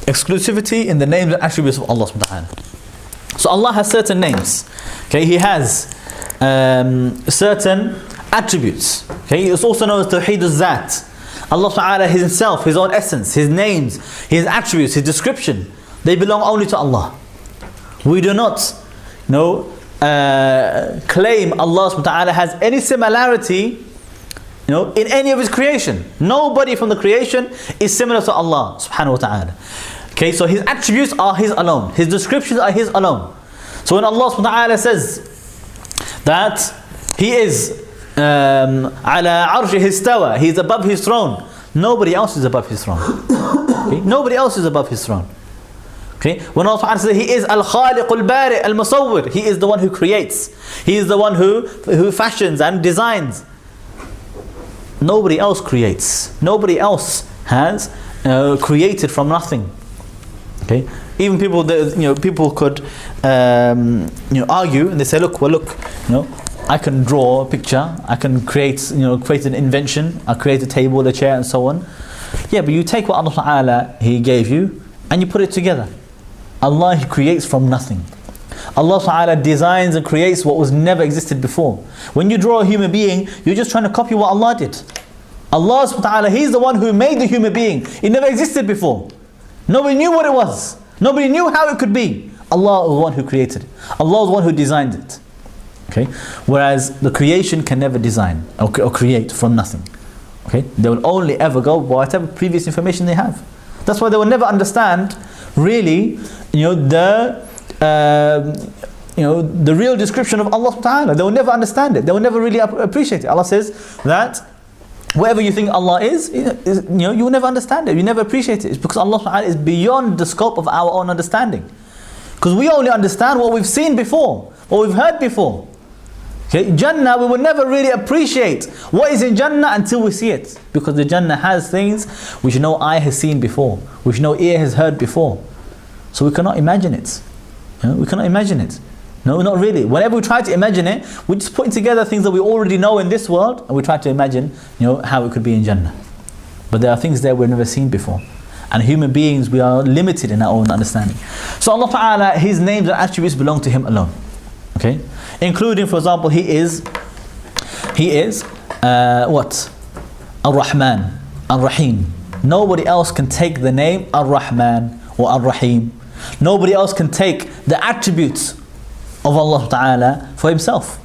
Exclusivity in the names and attributes of Allah subhanahu wa ta'ala. So Allah has certain names. Okay, He has certain attributes. Okay, it's also known as Tauheed al-Zat. Allah subhanahu wa ta'ala Himself, His own essence, His names, His attributes, His description, they belong only to Allah. We do not claim Allah subhanahu wa ta'ala has any similarity in any of His creation. Nobody from the creation is similar to Allah subhanahu wa ta'ala. Okay, so His attributes are His alone. His descriptions are His alone. So when Allah subhanahu wa ta'ala says that He is ala arshih istawa, He is above His throne, nobody else is above His throne. Okay? Nobody else is above His throne. Okay? When Allah subhanahu wa ta'ala says He is al-Khaliq al-Bari' al-Musawwir, He is the one who creates. He is the one who fashions and designs. Nobody else creates. Nobody else has created from nothing. Okay, even people that people could argue and they say, look, I can draw a picture, I can create an invention, I create a table, a chair, and so on. Yeah, but you take what Allah Ta'ala He gave you and you put it together. Allah, He creates from nothing. Allah Ta'ala designs and creates what was never existed before. When you draw a human being, you're just trying to copy what Allah did. Allah subhanahu wa ta'ala, He's the one who made the human being. It never existed before. Nobody knew what it was. Nobody knew how it could be. Allah was the one who created it. Allah was the one who designed it. Okay? Whereas the creation can never design or create from nothing. Okay? They will only ever go by whatever previous information they have. That's why they will never understand really the the real description of Allah subhanahu wa ta'ala. They will never understand it. They will never really appreciate it. Allah says that whatever you think Allah is, you will never understand it. You never appreciate it. It's because Allah subhanahu wa ta'ala is beyond the scope of our own understanding. Because we only understand what we've seen before, what we've heard before. Okay, Jannah, we will never really appreciate what is in Jannah until we see it. Because the Jannah has things which no eye has seen before, which no ear has heard before. So we cannot imagine it. We cannot imagine it. No, not really. Whenever we try to imagine it, we're just putting together things that we already know in this world, and we try to imagine, how it could be in Jannah. But there are things there we've never seen before. And human beings, we are limited in our own understanding. So Allah Ta'ala, His names and attributes belong to Him alone. Okay? Including, for example, He is what? Ar-Rahman, Ar-Rahim. Nobody else can take the name Ar-Rahman or Ar-Rahim. Nobody else can take the attributes of Allah Ta'ala for Himself.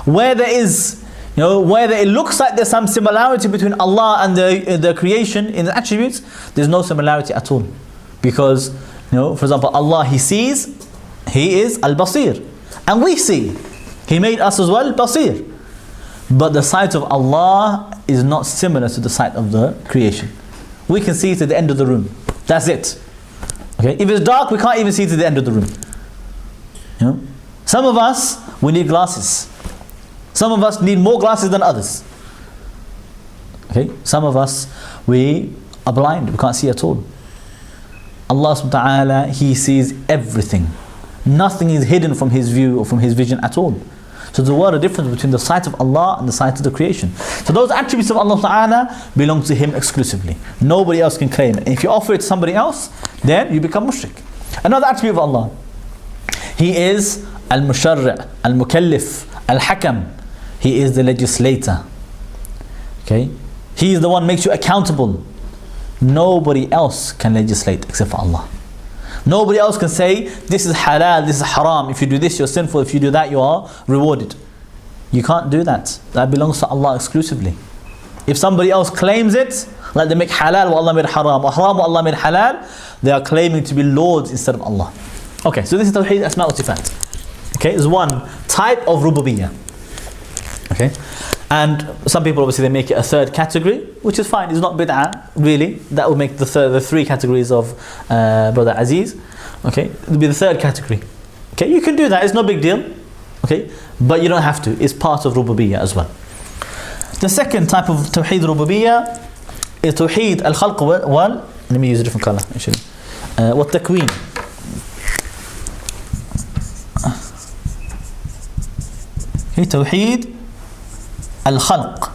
Where there is, where it looks like there's some similarity between Allah and the creation in the attributes, there's no similarity at all. Because, for example, Allah, He sees, He is Al-Basir. And we see, He made us as well Basir. But the sight of Allah is not similar to the sight of the creation. We can see to the end of the room. That's it. Okay? If it's dark, we can't even see to the end of the room. Some of us, we need glasses. Some of us need more glasses than others. Okay? Some of us, we are blind. We can't see at all. Allah subhanahu wa ta'ala, He sees everything. Nothing is hidden from His view or from His vision at all. So there's a world of difference between the sight of Allah and the sight of the creation. So those attributes of Allah Ta'ala belong to Him exclusively. Nobody else can claim it. And if you offer it to somebody else, then you become mushrik. Another attribute of Allah. He is Al-Musharri', Al-Mukallif, Al-Hakam. He is the legislator. Okay? He is the one who makes you accountable. Nobody else can legislate except for Allah. Nobody else can say, this is halal, this is haram. If you do this, you're sinful. If you do that, you are rewarded. You can't do that. That belongs to Allah exclusively. If somebody else claims it, like they make halal what Allah made haram, or haram what Allah made halal, they are claiming to be lords instead of Allah. Okay, so this is Tauheed Asma' wa Sifat. Okay, it's one type of rububiyyah. Okay, and some people obviously they make it a third category, which is fine. It's not bid'ah really. That would make the three categories of Brother Aziz. Okay, it would be the third category. Okay, you can do that. It's no big deal. Okay, but you don't have to. It's part of rububiyyah as well. The second type of Tauheed rububiyyah is Tauheed al-Khalq wal. Let me use a different color actually. What Takween. Okay, Tauheed al-Khalq.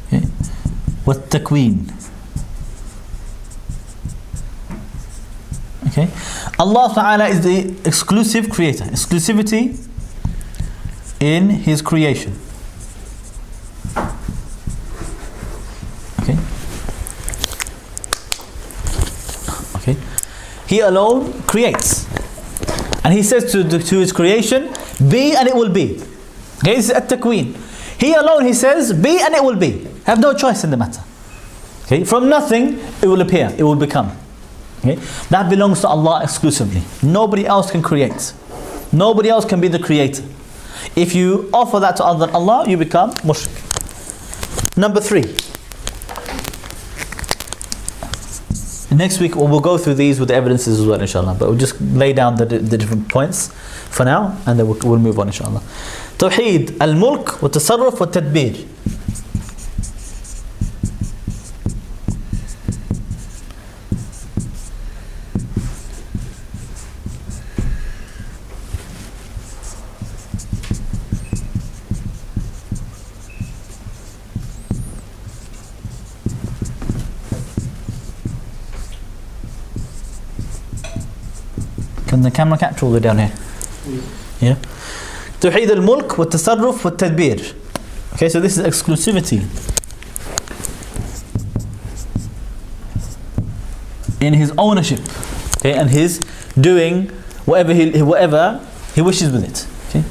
Okay. What Takween. Okay. Allah Ta'ala is the exclusive creator. Exclusivity in His creation. Okay. Okay. He alone creates. And He says to His creation, be and it will be. Okay, this is at-takween. He alone, He says, be and it will be. Have no choice in the matter. Okay, from nothing, it will appear, it will become. Okay, that belongs to Allah exclusively. Nobody else can create. Nobody else can be the creator. If you offer that to other than Allah, you become mushrik. Number 3. Next week we'll go through these with the evidences as well, inshallah. But we'll just lay down the different points for now, and then we'll move on, inshallah. Tawheed al-mulk wa tasarruf wa tadbir. Can the camera capture all the way down here? Yeah. Tawheed al-mulk wa tasarruf wa tadbir. Okay, so this is exclusivity in His ownership. Okay, and His doing whatever He wishes with it. Okay.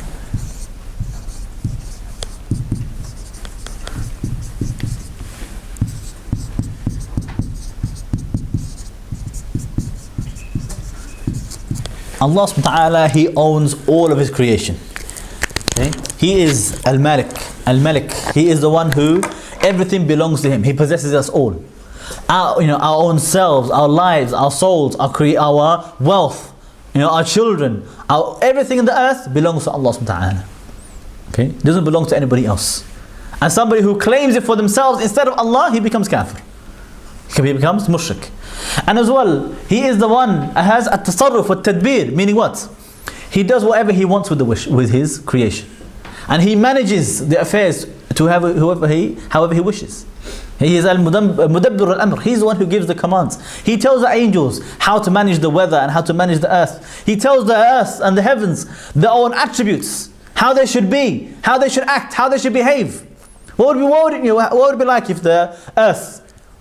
Allah subhanahu wa ta'ala, He owns all of His creation. Okay? He is Al-Malik. Al-Malik. He is the one who, everything belongs to Him. He possesses us all. Our own selves, our lives, our souls, our wealth, our children, everything in the earth belongs to Allah subhanahu wa ta'ala. Okay? It doesn't belong to anybody else. And somebody who claims it for themselves instead of Allah, he becomes kafir. He becomes mushrik. And as well, He is the one who has at-tasarruf wa tadbir, meaning what? He does whatever He wants with His creation. And He manages the affairs to however He wishes. He is al-mudabbir al-amr. He's the one who gives the commands. He tells the angels how to manage the weather and how to manage the earth. He tells the earth and the heavens their own attributes, how they should be, how they should act, how they should behave. What would it be like if the earth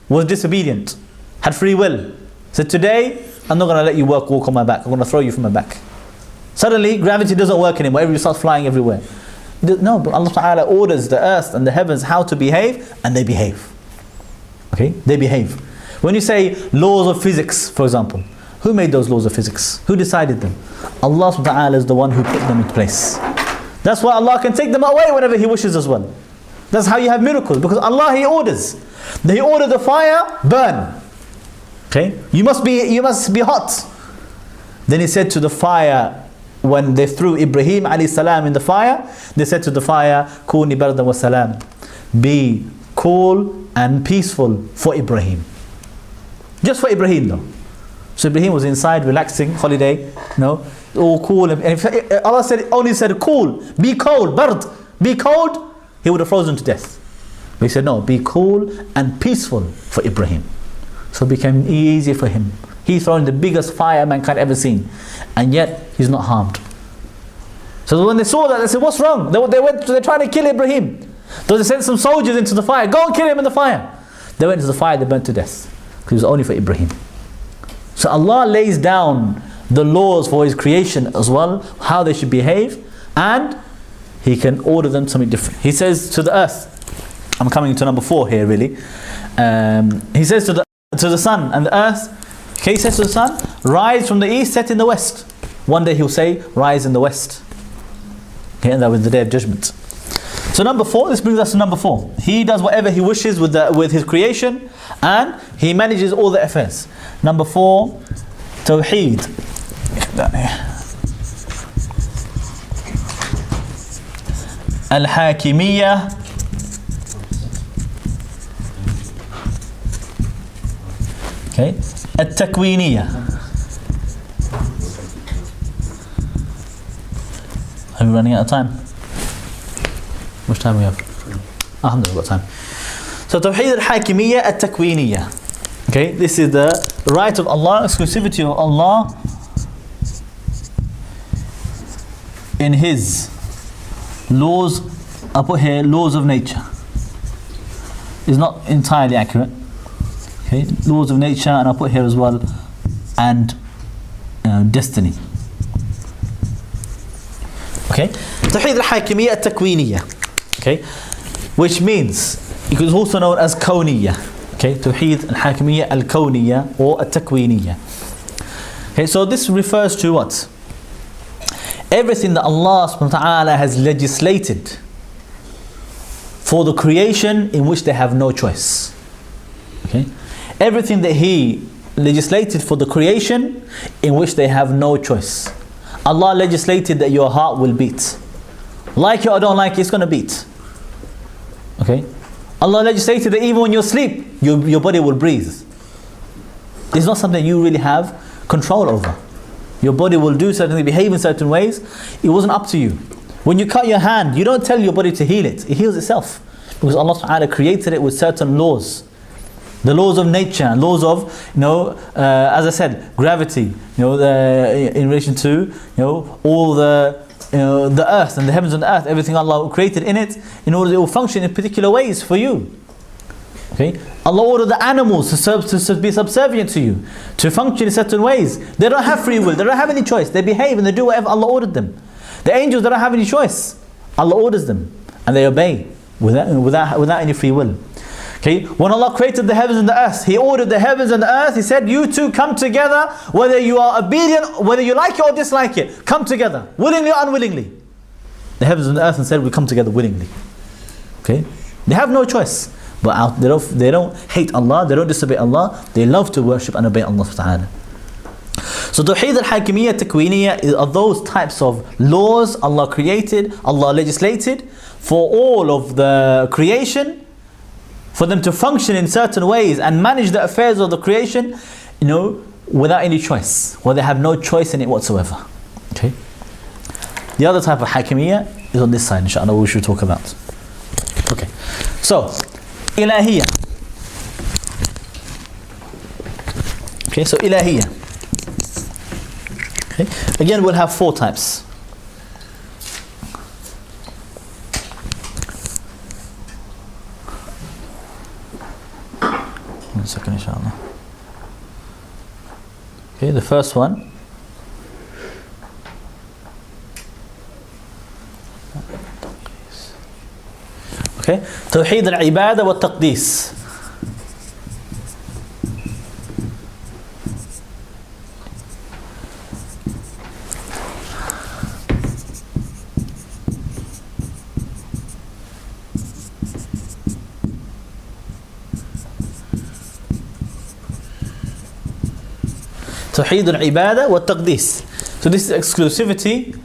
was disobedient, had free will, said, today I'm not going to let you walk on my back, I'm going to throw you from my back. Suddenly gravity doesn't work anymore, everybody starts flying everywhere. No, but Allah Ta'ala orders the earth and the heavens how to behave, and they behave. Okay, they behave. When you say laws of physics, for example, who made those laws of physics? Who decided them? Allah Subhanahu wa Ta'ala is the one who put them into place. That's why Allah can take them away whenever He wishes as well. That's how you have miracles, because Allah, He orders. He ordered the fire, burn. Okay, you must be hot. Then He said to the fire, when they threw Ibrahim alayhi salam in the fire, they said to the fire, Kuni bardan wa salam, be cool and peaceful for Ibrahim. Just for Ibrahim though. So Ibrahim was inside, relaxing, holiday, all cool. And if Allah only said cool, be cold, bard, be cold, he would have frozen to death. But He said no, be cool and peaceful for Ibrahim. So it became easy for him. He thrown the biggest fire mankind ever seen, and yet he's not harmed. So when they saw that, they said, what's wrong? They're trying to kill Ibrahim. So they sent some soldiers into the fire. Go and kill him in the fire. They went into the fire, they burnt to death. Because it was only for Ibrahim. So Allah lays down the laws for His creation as well, how they should behave, and He can order them something different. He says to the earth, I'm coming to number 4 here really. He says to the sun and the earth, okay, He says to the sun, rise from the east, set in the west. One day He'll say, rise in the west. Okay, and that was the day of judgment. So number 4, this brings us to number 4. He does whatever He wishes with His creation, and He manages all the affairs. Number 4, Tauheed. Al-Hakimiyyah. Okay, At-Takwiniyyah. Are we running out of time? Which time we have? Alhamdulillah, we've got time. So Tauheed al-Hakimiyyah at-Takwiniyyah. Okay, this is the right of Allah, exclusivity of Allah in His laws. I put here laws of nature. It's not entirely accurate. Okay, laws of nature, and I put here as well, and destiny. Okay, Tauheed al-Hakimiyyah at-Takwiniyyah. Okay, which means it is also known as Kawniyah. Okay, Tauheed al-Hakimiyyah al-Kawniyah or at-Takwiniyyah. Okay, so this refers to what? Everything that Allah subhanahu wa ta'ala has legislated for the creation in which they have no choice. Okay, everything that He legislated for the creation in which they have no choice. Allah legislated that your heart will beat. Like it or don't like it, it's going to beat. Okay? Allah legislated that even when you asleep, your body will breathe. It's not something you really have control over. Your body will do certain things, behave in certain ways. It wasn't up to you. When you cut your hand, you don't tell your body to heal it. It heals itself. Because Allah Ta'ala created it with certain laws. The laws of nature, laws of, as I said, gravity, in relation to, all the earth and the heavens and the earth, everything Allah created in it, in order it will function in particular ways for you. Okay, Allah ordered the animals to be subservient to you, to function in certain ways. They don't have free will, they don't have any choice. They behave and they do whatever Allah ordered them. The angels, they don't have any choice. Allah orders them and they obey without any free will. Okay, when Allah created the heavens and the earth, He ordered the heavens and the earth. He said, you two come together, whether you are obedient, whether you like it or dislike it, come together, willingly or unwillingly. The heavens and the earth and said, we come together willingly. Okay, they have no choice. But they don't hate Allah, they don't disobey Allah, they love to worship and obey Allah subhanahu wa ta'ala. So Tauheed al-Hakimiyyah, Takwiniyah are those types of laws Allah created, Allah legislated for all of the creation, for them to function in certain ways and manage the affairs of the creation, without any choice, where they have no choice in it whatsoever. Okay. The other type of Hakimiyyah is on this side, inshallah, we should talk about. Okay. So, Ilahiyya. Okay, so Ilahiyya. Okay. Again, we'll have 4 types. One second, inshallah. Okay, the first one. Okay, Tauheed al-Ibadah wa Taqdees. Tauheed al-Ibadah wa Taqdees. So this is exclusivity,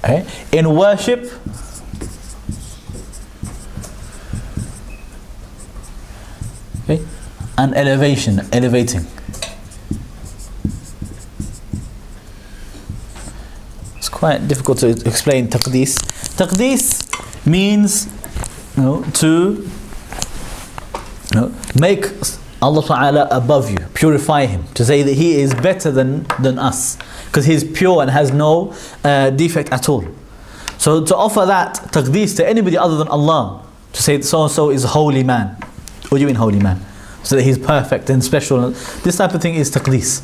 okay, in worship and elevating. It's quite difficult to explain taqdees. Taqdees means to make Allah Ta'ala above you, purify Him, to say that He is better than us, because He is pure and has no defect at all. So to offer that taqdees to anybody other than Allah, to say that so-and-so is a holy man. What do you mean holy man? So that he's perfect and special. This type of thing is taqdees.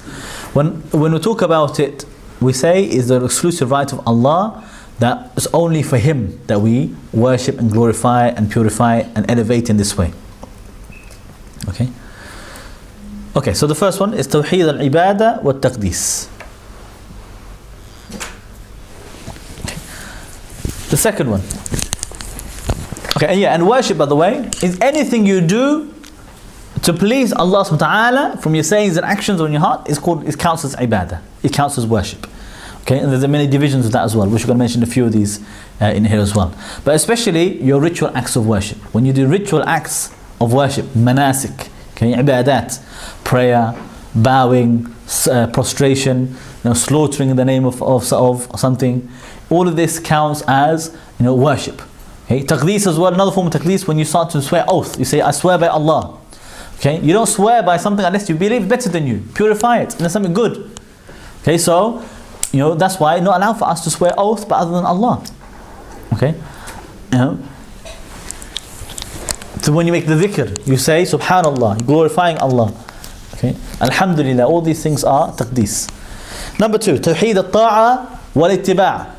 When we talk about it, we say is the exclusive right of Allah, that is only for Him that we worship and glorify and purify and elevate in this way. Okay. Okay, so the first one is Tawheed al-Ibadah wa Taqdees. Okay. The second one. Okay, and worship, by the way, is anything you do to please Allah subhanahu wa ta'ala from your sayings and actions on your heart. It counts as ibadah. It counts as worship. Okay, and there's many divisions of that as well. We're going to mention a few of these in here as well. But especially your ritual acts of worship. When you do ritual acts of worship, manasik, okay, ibadat, prayer, bowing, prostration, slaughtering in the name of something, all of this counts as worship. Okay, taqdees as well, another form of taqdees, when you start to swear oath, you say, I swear by Allah. Okay, you don't swear by something unless you believe better than you. Purify it, and there's something good. Okay, so that's why not allowed for us to swear oath but other than Allah. Okay, so when you make the dhikr, you say Subhanallah, glorifying Allah. Okay, Alhamdulillah, all these things are taqdees. Number 2, Tawheed al-Ta'a wal-Ittiba'.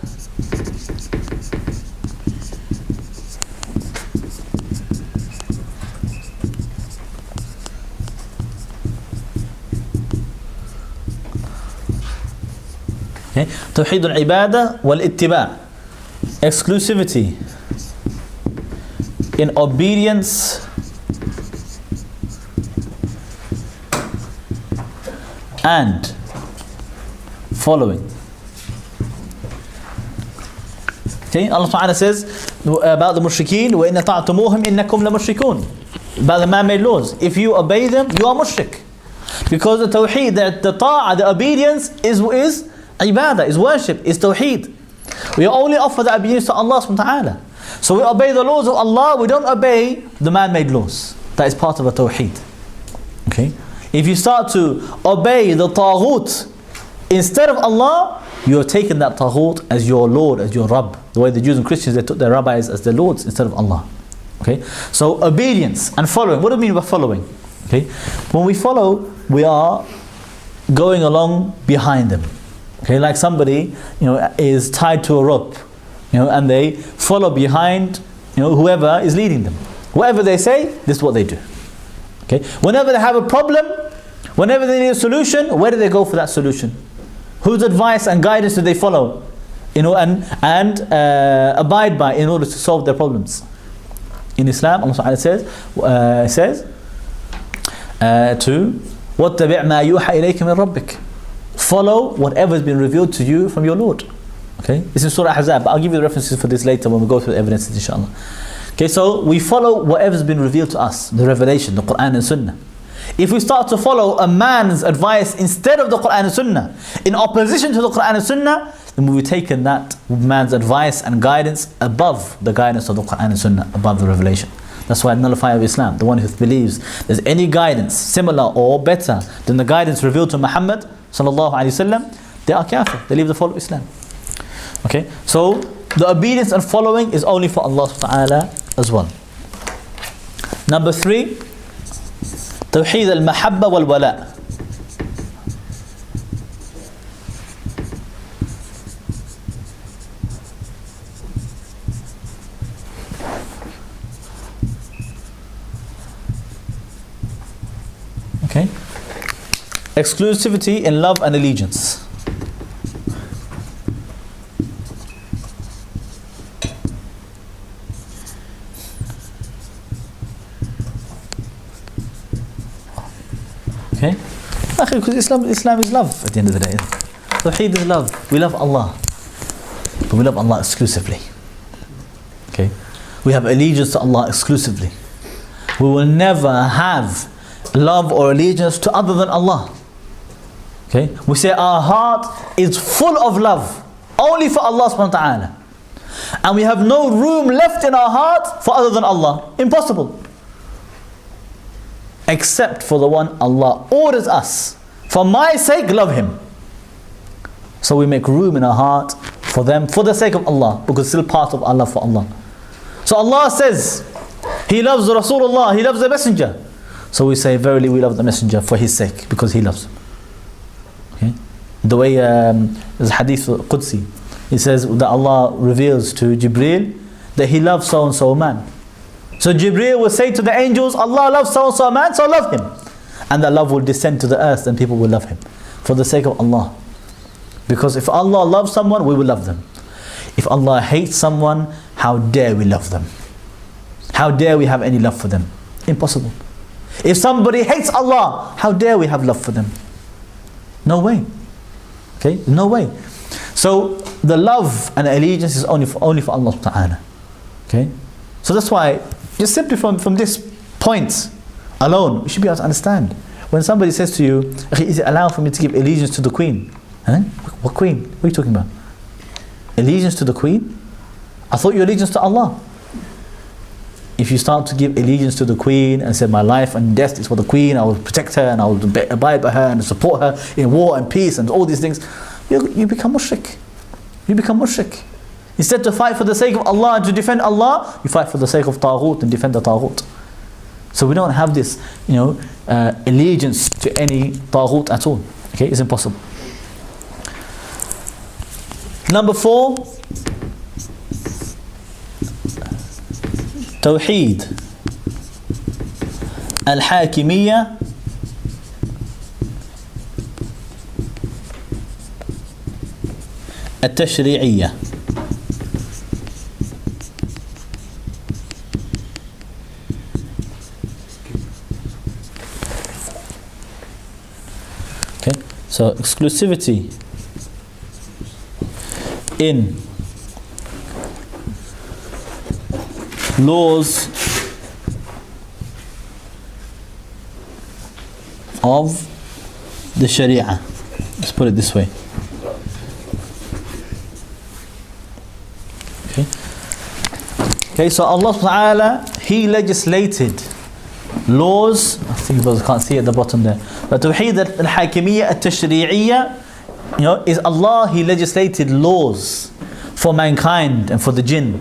Okay, Tawheed al-Ibadah wal-Ittiba'. Exclusivity in obedience and following. Okay, Allah Ta'ala says about the mushrikeen, وَإِنَّ تَعْتُمُوهُمْ إِنَّكُمْ لَمُشْرِكُونَ. About the man-made laws. If you obey them, you are mushrik. Because the tawheed, the ta'ah, the obedience is ibadah, is worship, is tawheed. We only offer the obedience to Allah subhanahu wa ta'ala. So we obey the laws of Allah, we don't obey the man-made laws. That is part of a tawheed. Okay? If you start to obey the taghut instead of Allah, you have taken that taghut as your Lord, as your Rabb. The way the Jews and Christians, they took their rabbis as their lords instead of Allah. Okay? So obedience and following. What do we mean by following? Okay? When we follow, we are going along behind them. Okay, like somebody, is tied to a rope, and they follow behind, whoever is leading them. Whatever they say, this is what they do. Okay? Whenever they have a problem, whenever they need a solution, where do they go for that solution? Whose advice and guidance do they follow? And abide by in order to solve their problems. In Islam, Allah subhanahu wa ta'ala says to وَاتَّبِعْ مَا يُوحَى إِلَيْكَ مِنْ رَبِّكَ. Follow whatever has been revealed to you from your Lord. Okay? This is Surah Ahzab, but I'll give you the references for this later when we go through the evidences, inshallah. Okay, so we follow whatever has been revealed to us, the revelation, the Quran and Sunnah. If we start to follow a man's advice instead of the Quran and Sunnah, in opposition to the Quran and Sunnah, then we've taken that man's advice and guidance above the guidance of the Quran and Sunnah, above the revelation. That's why nullifier of Islam, the one who believes there's any guidance similar or better than the guidance revealed to Muhammad sallallahu alaihi wasallam, they are kafir, they leave the fold of Islam. Okay, so the obedience and following is only for Allah subhanahu wa ta'ala as well. Number 3, Tauheed al-Mahabba wal-Wala. Okay, exclusivity in love and allegiance. Okay? Because Islam is love at the end of the day. Tauheed is love. We love Allah. But we love Allah exclusively. Okay? We have allegiance to Allah exclusively. We will never have love or allegiance to other than Allah. Okay? We say our heart is full of love only for Allah subhanahu wa ta'ala. And we have no room left in our heart for other than Allah. Impossible. Except for the one Allah orders us. For my sake, love him. So we make room in our heart for them, for the sake of Allah, because it's still part of Allah for Allah. So Allah says, He loves Rasulullah, He loves the Messenger. So we say, verily we love the Messenger for his sake, because he loves him. Okay? The way there's a hadith Qudsi, it says that Allah reveals to Jibreel that He loves so and so man. So Jibreel will say to the angels, Allah loves so and so man, so love him. And that love will descend to the earth and people will love him for the sake of Allah. Because if Allah loves someone, we will love them. If Allah hates someone, how dare we love them? How dare we have any love for them? Impossible. If somebody hates Allah, how dare we have love for them? No way. Okay? No way. So the love and allegiance is only for Allah subhanahu wa ta'ala. Okay? So that's why, just simply from this point alone, we should be able to understand. When somebody says to you, is it allowed for me to give allegiance to the Queen? Huh? What Queen? What are you talking about? Allegiance to the Queen? I thought your allegiance to Allah. If you start to give allegiance to the Queen and say my life and death is for the Queen, I will protect her and I will abide by her and support her in war and peace and all these things, you become mushrik. You become mushrik. Instead to fight for the sake of Allah and to defend Allah, you fight for the sake of Tauheed and defend the Tauheed. So we don't have this, allegiance to any Tauheed at all. Okay, it's impossible. Number 4, Tauheed al-Hakimiyya al-Tashri'iyya. Okay, so exclusivity in laws of the Sharia. Let's put it this way. Okay, so Allah subhanahu wa ta'ala, He legislated laws. I think you can't see at the bottom there. But Tauheed al-Hakimiyya al-Tashri'iyya, is Allah, He legislated laws for mankind and for the jinn.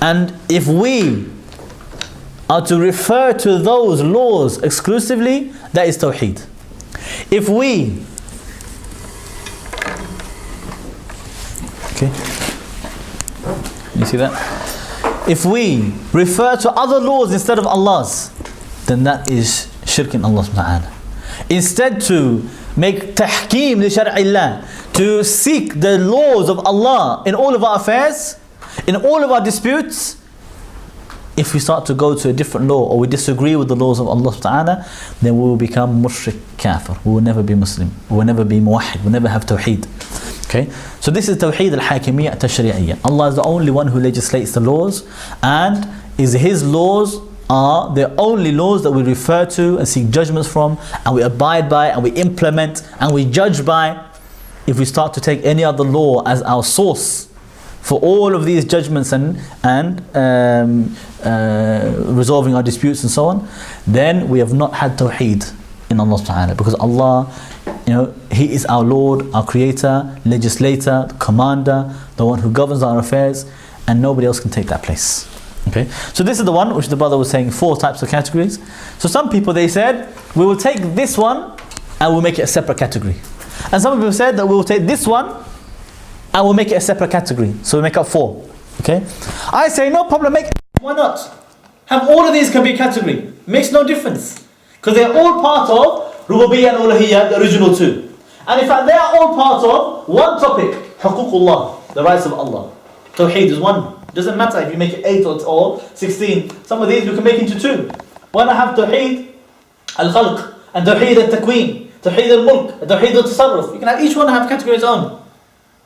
And if we are to refer to those laws exclusively, that is Tauheed. If we, okay, you see that? if we refer to other laws instead of Allah's, then that is shirk in Allah subhanahu wa ta'ala. Instead to make tahkeem li shar'illah, to seek the laws of Allah in all of our affairs, in all of our disputes, if we start to go to a different law or we disagree with the laws of Allah subhanahu wa ta'ala, then we will become mushrik, kafir. We will never be Muslim. We will never be muwahid. We will never have Tauheed. Okay? So this is Tauheed al-Hakimiyyah tashri'iyya. Allah is the only one who legislates the laws, and His laws are the only laws that we refer to and seek judgments from, and we abide by, and we implement, and we judge by. If we start to take any other law as our source for all of these judgments and resolving our disputes and so on, then we have not had Tauheed in Allah subhanahu wa ta'ala, because Allah, He is our Lord, our Creator, Legislator, Commander, the one who governs our affairs, and nobody else can take that place. Okay, so this is the one which the brother was saying, 4 types of categories. So some people, they said, we will take this one and we'll make it a separate category. And some people said that we will take this one and we'll make it a separate category. So we make up 4. Okay, I say no problem, why not? Have all of these can be a category. Makes no difference, because they are all part of Rububiyyah and Uluhiyyah, the original 2. And in fact they are all part of one topic, Huququllah, the rights of Allah. Tauheed is one. Doesn't matter if you make it 8 or 16. Some of these we can make into 2. Why not have Tauheed al-Khalq and Tauheed al-Takween, Tauheed al-Mulk, and Tauheed al-Tasarruf? You can have each one have category its own.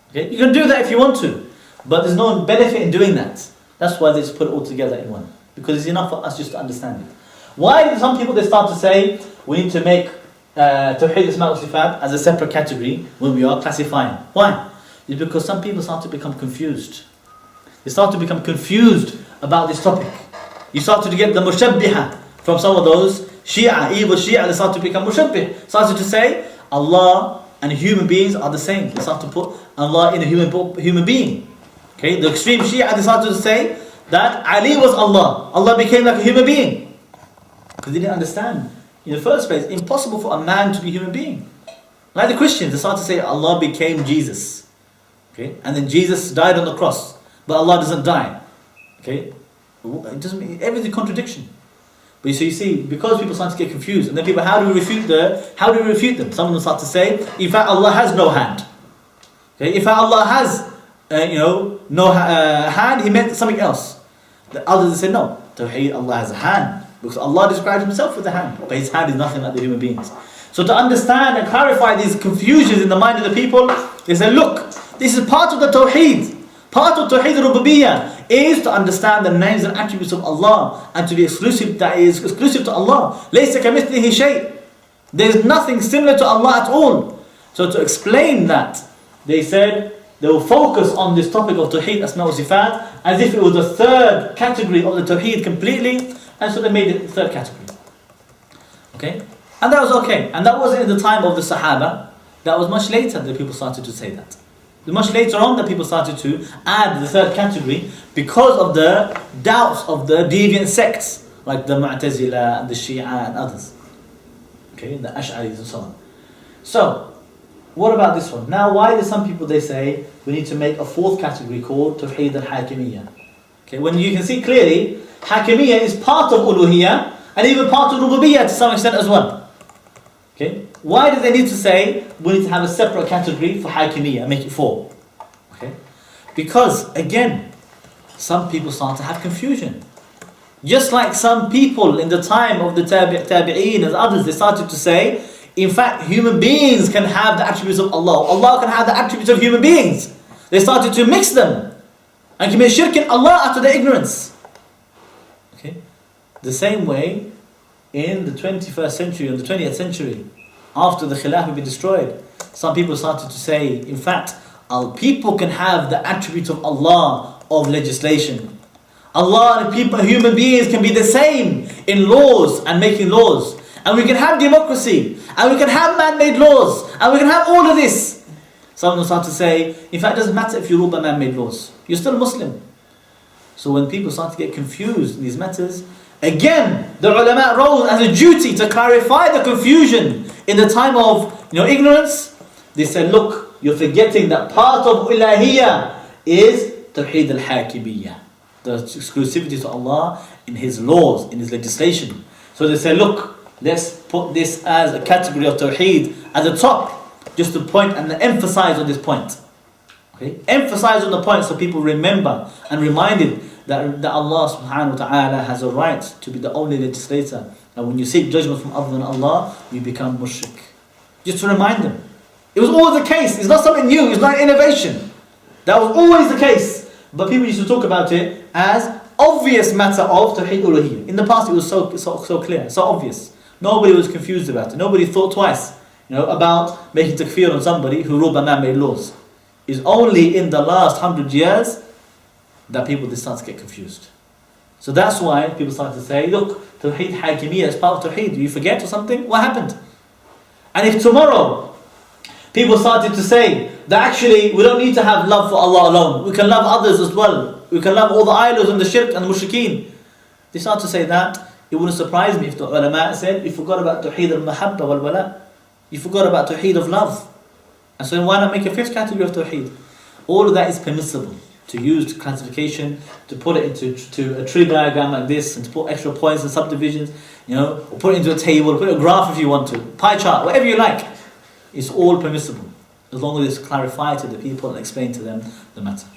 Okay? You can do that if you want to, but there's no benefit in doing that. That's why they just put it all together in one, because it's enough for us just to understand it. Why do some people they start to say we need to make Tauheed Asma' wa Sifat as a separate category when we are classifying? Why? It's because some people start to become confused. They start to become confused about this topic. You start to get the mushabbiha from some of those Shia, evil Shia. They start to become mushabbih. Started to say Allah and human beings are the same. They start to put Allah in a human being. Okay, the extreme Shia, they started to say that Ali was Allah. Allah became like a human being, because they didn't understand in the first place, impossible for a man to be a human being. Like the Christians, they started to say Allah became Jesus. Okay, and then Jesus died on the cross, but Allah doesn't die. Okay, it doesn't mean everything contradiction. But so you see, because people start to get confused, and then people, how do we refute them? Some of them start to say, in fact, Allah has no hand. Okay, in fact, Allah has no hand, He meant something else. The others say no, Tauheed, Allah has a hand, because Allah described Himself with a hand, but His hand is nothing like the human beings. So to understand and clarify these confusions in the mind of the people, they say, look, this is part of the Tauheed. Part of Tauheed al-Rububiyyah is to understand the names and attributes of Allah, and to be exclusive, that is exclusive to Allah. لَيْسَ كَمِثْلِهِ شَيْءٍ. There is nothing similar to Allah at all. So to explain that, they said they will focus on this topic of Tauheed Asma' wa Sifat as if it was the 3rd category of the Tauheed completely, and so they made it the 3rd category. Okay? And that was okay. And that wasn't in the time of the Sahaba. That was much later that people started to say that. Much later on that people started to add the 3rd category because of the doubts of the deviant sects like the Mu'tazila and the Shia and others. Okay, the Ash'aris and so on. So, what about this one? Now, why do some people they say we need to make a 4th category called Tauheed al-Hakimiyyah? Okay, when you can see clearly, Hakimiyyah is part of Uluhiyyah and even part of Rububiyyah to some extent as well. Okay, why do they need to say we need to have a separate category for Hakimiyyah and make it 4? Okay, because again, some people start to have confusion. Just like some people in the time of the Tabi'een and others, they started to say, in fact, human beings can have the attributes of Allah. Allah can have the attributes of human beings. They started to mix them and commit shirk in Allah out of their ignorance. Okay, the same way in the 21st century or the 20th century, after the Khilafah had been destroyed, some people started to say, in fact, people can have the attributes of Allah of legislation. Allah and people, human beings can be the same in laws and making laws. And we can have democracy, and we can have man-made laws, and we can have all of this. Some of them start to say, in fact, it doesn't matter if you rule by man-made laws. You're still a Muslim. So when people start to get confused in these matters, again, the ulama rose as a duty to clarify the confusion in the time of ignorance. They said, look, you're forgetting that part of Ilahiyya is Tauheed al-Hakimiyyah. the exclusivity to Allah in His laws, in His legislation. So they say, look, let's put this as a category of Tauheed at the top, just to point and emphasize on this point. Okay? Emphasize on the point so people remember and reminded that Allah subhanahu wa ta'ala has a right to be the only legislator. And when you seek judgment from other than Allah, you become mushrik. Just to remind them. It was always the case. It's not something new. It's not an innovation. That was always the case. But people used to talk about it as obvious matter of Tauheed uluhiyyah. In the past it was so clear, so obvious. Nobody was confused about it. Nobody thought twice, about making takfir on somebody who ruled by man-made laws. It's only in the last 100 years that people start to get confused. So that's why people start to say, look, Tauheed Hakimiyyah is part of Tauheed. Do you forget or something? What happened? And if tomorrow people started to say that actually we don't need to have love for Allah alone, we can love others as well, we can love all the idols and the shirk and the mushrikeen, they start to say that, it wouldn't surprise me if the ulama said, you forgot about Tauheed al-Mahabba wal-Wala, you forgot about Tauheed of love. And so why not make a fifth category of Tauheed? All of that is permissible to use classification, to put it into a tree diagram like this, and to put extra points and subdivisions, or put it into a table, put a graph if you want to, pie chart, whatever you like. It's all permissible, as long as it's clarified to the people and explained to them the matter.